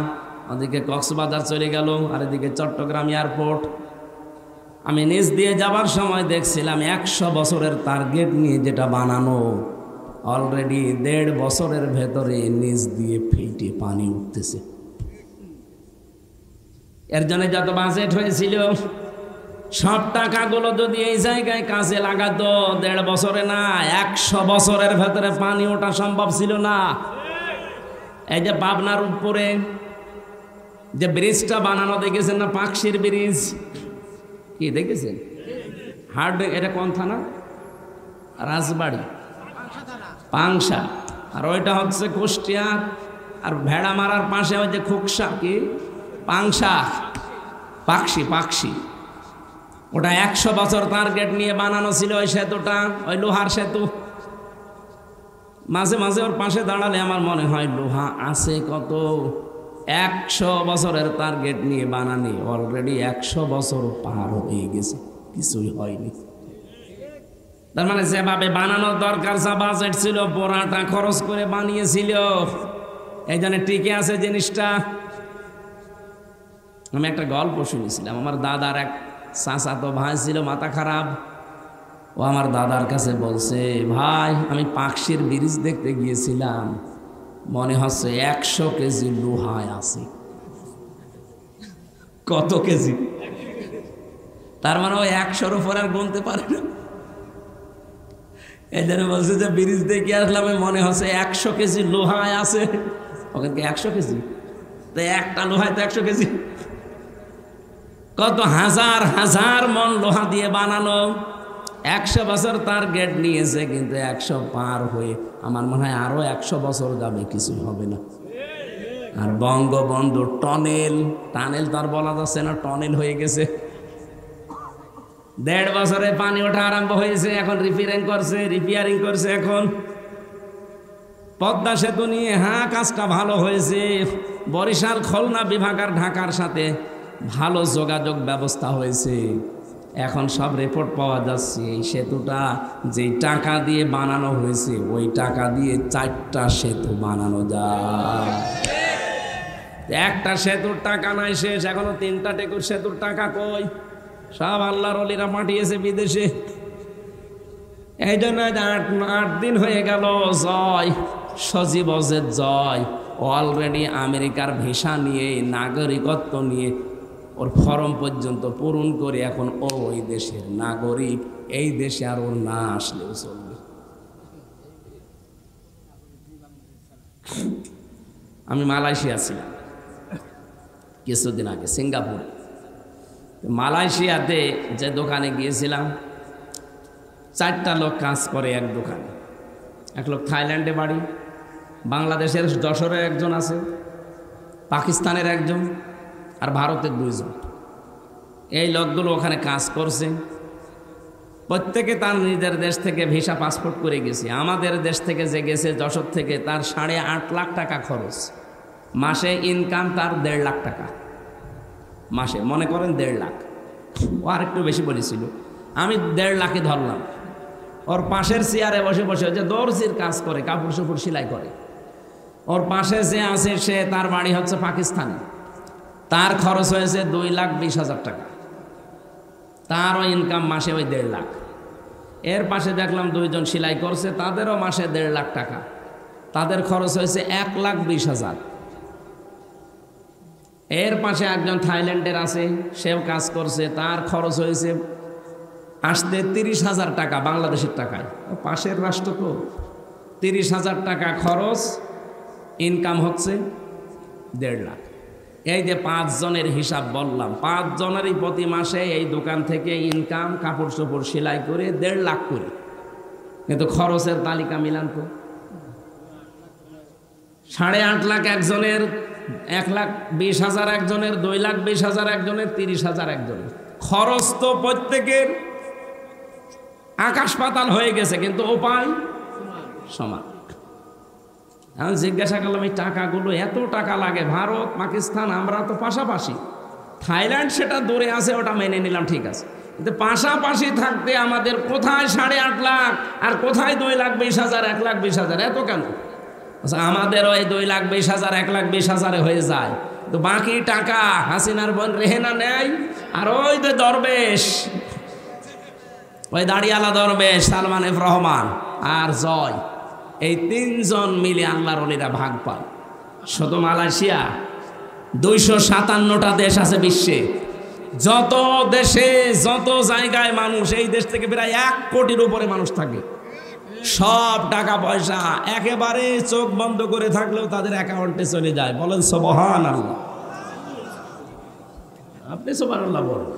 ওদিকে কক্সবাজার চলে গেল, আর এদিকে চট্টগ্রাম এয়ারপোর্ট। আমি নিচ দিয়ে যাবার সময় দেখছিলাম 100 বছরের টার্গেট নিয়ে যেটা বানানো, অলরেডি 1.5 বছরের ভেতরে নিচ দিয়ে ফেটে পানি উঠতেছে। এর জন্য যত বাজেট হয়েছিল সব টাকাগুলো যদি এই জায়গায় কাজে লাগাতো 1.5 বছরে না 100 বছরের ভেতরে পানি ওঠা সম্ভব ছিল না। এই যে পাবনার উপরে যে ব্রিজটা বানানো দেখেছেন না, পাকশির ব্রিজ, কি দেখেছেন? হার্ড, এটা কোন থানা? রাজবাড়ি, পাংশা। আর ওইটা হচ্ছে কুষ্টিয়া। আর ভেড়া মারার পাশে ওই যে খুকসা, কি পাংশা, পাকশি। ওটা 100 বছর টার্গেট নিয়ে বানানো ছিল ওই সেতুটা, ওই লোহার সেতু। মাঝে মাঝে ওর পাশে দাঁড়ালে আমার মনে হয় লোহা আছে কত। 100 বছরের টার্গেট নিয়ে বানানি, অলরেডি 100 বছর পার হয়ে গেছে, কিছুই হয়নি। তার মানে যেভাবে বানানোর দরকার, যা বাজেট ছিল পুরাটা খরচ করে বানিয়েছিল, এই জন্য টিকে আছে জিনিসটা। আমি একটা গল্প শুনেছিলাম, আমার দাদার এক চাচাতো ভাই ছিল মাথা খারাপ। ও আমার দাদার কাছে বলছে, ভাই আমি পাকশির ব্রিজ দেখতে গিয়েছিলাম, মনে হচ্ছে 100 কেজি লোহায় আছে। কত কেজি? তার মানে ওই 100-র উপর আর গুনতে পারে না। এই জন্য বলছে যে ব্রিজ দেখে আসলাম, মনে হচ্ছে 100 কেজি লোহায় আছে। ওখানে 100 কেজি? তো একটা লোহায় তো 100 কেজি। কত হাজার হাজার মন লোহা দিয়ে বানানো। 100 বছর তার গেট নিয়েছে, কিন্তু 100 পার হয়ে আমার মনে হয় আরো 100 বছর যাবে, কিছুই হবে না। আর বঙ্গবন্ধু টানেল তার বলা যাচ্ছে না, টনেল হয়ে গেছে। 1.5 বছরে পানি ওঠা আরম্ভ হয়েছে, এখন রিপেয়ারিং করছে। এখন পদ্মা সেতু নিয়ে কাজটা ভালো হয়েছে। বরিশাল, খুলনা বিভাগ আর ঢাকার সাথে ভালো যোগাযোগ ব্যবস্থা হয়েছে। এখন সব রিপোর্ট পাওয়া যাচ্ছে এই সেতুটা যেই টাকা দিয়ে বানানো হয়েছে, ওই টাকা দিয়ে 4টা সেতু বানানো যায়। একটা সেতুর টাকা নাই শেষ, এখনো 3টা টেকুর সেতুর টাকা কই? সব আল্লাহর ওলিরা পাঠিয়েছে বিদেশে। এই জন্য 8 দিন হয়ে গেল জয় সজীব অজেদ জয় অলরেডি আমেরিকার ভিসা নিয়ে, নাগরিকত্ব নিয়ে ওর ফর্ম পর্যন্ত পূরণ করে এখন ওই দেশের নাগরিক। এই দেশে আর ওর না আসলেও চলবে। আমি মালয়েশিয়া ছিলাম কিছুদিন আগে, সিঙ্গাপুরে। মালয়েশিয়াতে যে দোকানে গিয়েছিলাম, 4টা লোক কাজ করে এক দোকানে। এক লোক থাইল্যান্ডে বাড়ি, বাংলাদেশের যশোরের একজন আছে, পাকিস্তানের একজন, আর ভারতের 2 জন। এই লোকগুলো ওখানে কাজ করছে। প্রত্যেকে তার নিজের দেশ থেকে ভিসা পাসপোর্ট করে গেছে। আমাদের দেশ থেকে যে গেছে যশোর থেকে, তার 8.5 লাখ টাকা খরচ। মাসে ইনকাম তার 1.5 লাখ টাকা মাসে, মনে করেন 1.5 লাখ। ও আর একটু বেশি বলেছিল, আমি 1.5 লাখে ধরলাম। ওর পাশের চেয়ারে বসে বসে যে দর্জির কাজ করে, কাপড় চোপড় সেলাই করে, ওর পাশে যে আছে সে, তার বাড়ি হচ্ছে পাকিস্তানে। তার খরচ হয়েছে 2,20,000 টাকা। তারও ইনকাম মাসে ওই 1.5 লাখ। এর পাশে দেখলাম 2 জন সেলাই করছে, তাদেরও মাসে 1.5 লাখ টাকা। তাদের খরচ হয়েছে 1,20,000। এর পাশে একজন থাইল্যান্ডের আছে, সেও কাজ করছে, তার খরচ হয়েছে আসতে 30,000 টাকা বাংলাদেশের টাকায়। পাশের রাষ্ট্র তো। 30,000 টাকা খরচ, ইনকাম হচ্ছে 1.5 লাখ। এই যে 5 জনের হিসাব বললাম, 5 জনেরই প্রতি মাসে এই দোকান থেকে ইনকাম, কাপড় চোপড় সেলাই করে 1.5 লাখ করে। কিন্তু খরচের তালিকা মিলান তো, 8.5 লাখ একজনের, 1,20,000 একজনের, 2,20,000 একজনের, 30,000 একজনের। খরচ তো প্রত্যেকের আকাশ পাতাল হয়ে গেছে, কিন্তু উপায় সমান। আমি জিজ্ঞাসা করলাম, এই টাকাগুলো, এত টাকা লাগে? ভারত, পাকিস্তান, আমরা তো পাশাপাশি। থাইল্যান্ড সেটা দূরে আছে, ওটা মেনে নিলাম, ঠিক আছে। কিন্তু পাশাপাশি থাকতে আমাদের কোথায় 8.5 লাখ আর কোথায় 2,20,000, 1,20,000? এত কেন? আমাদেরও এই 2,20,000, 1,20,000 হয়ে যায়। তো বাকি টাকা হাসিনার বোন রেহেনা নেয়। আর ওই যে দরবেশ, ওই দাড়িয়ালা দরবেশ সালমান এফ রহমান আর জয়, এই 3 জন মিলে আল্লাহর ওলিরা ভাগ পায়। শুধু মালয়েশিয়া 257টা দেশ আছে বিশ্বে, যত দেশে যত জায়গায় মানুষ, এই দেশ থেকে প্রায় 1 কোটির উপরে মানুষ থাকে, সব টাকা পয়সা একেবারে চোখ বন্ধ করে থাকলেও তাদের অ্যাকাউন্টে চলে যায়। বলেন সুবহানাল্লাহ। আপনি সুবহানাল্লাহ বলেন।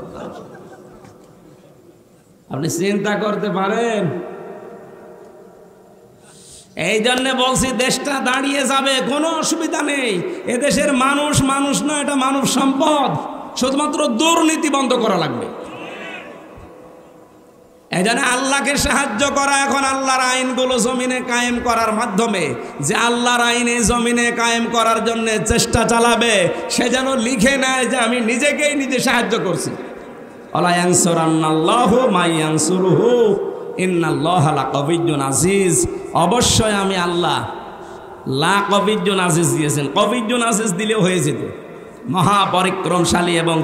আপনি চিন্তা করতে পারেন? এই জন্য বলছি দেশটা দাঁড়িয়ে যাবে, কোনো অসুবিধা নেই। এদেশের মানুষ মানুষ না, এটা মানব সম্পদ। শুধুমাত্র দুর্নীতি বন্ধ করা লাগবে। এই জন্য আল্লাহকে সাহায্য করা, এখন আল্লাহর আইনগুলো জমিনে কায়েম করার মাধ্যমে, যে আল্লাহর আইনে জমিনে কায়েম করার জন্য চেষ্টা চালাবে, সে যেন লিখে নেয় যে আমি নিজেকেই নিজে সাহায্য করছি। আলা ইয়ানসুরান্নাল্লাহু মা ইয়ানসুরুহু ইন্নাল্লাহা লাকাবিয়্যুন আজিজ। অবশ্যই আমি আল্লাহ লাকাবিয়্যুন আজিজ দিয়েছেন। কাবিয়্যুন আজিজ দিলেও হয়ে যেত, মহাপরিক্রমশালী এবং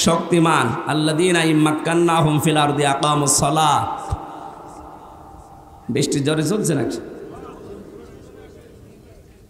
শক্তিমান। আল্লাযীনা ইম্মাক্কান্নাহুম ফিল আরদি আকামুস সালাহ। বৃষ্টি জোরে চলছে নাকি?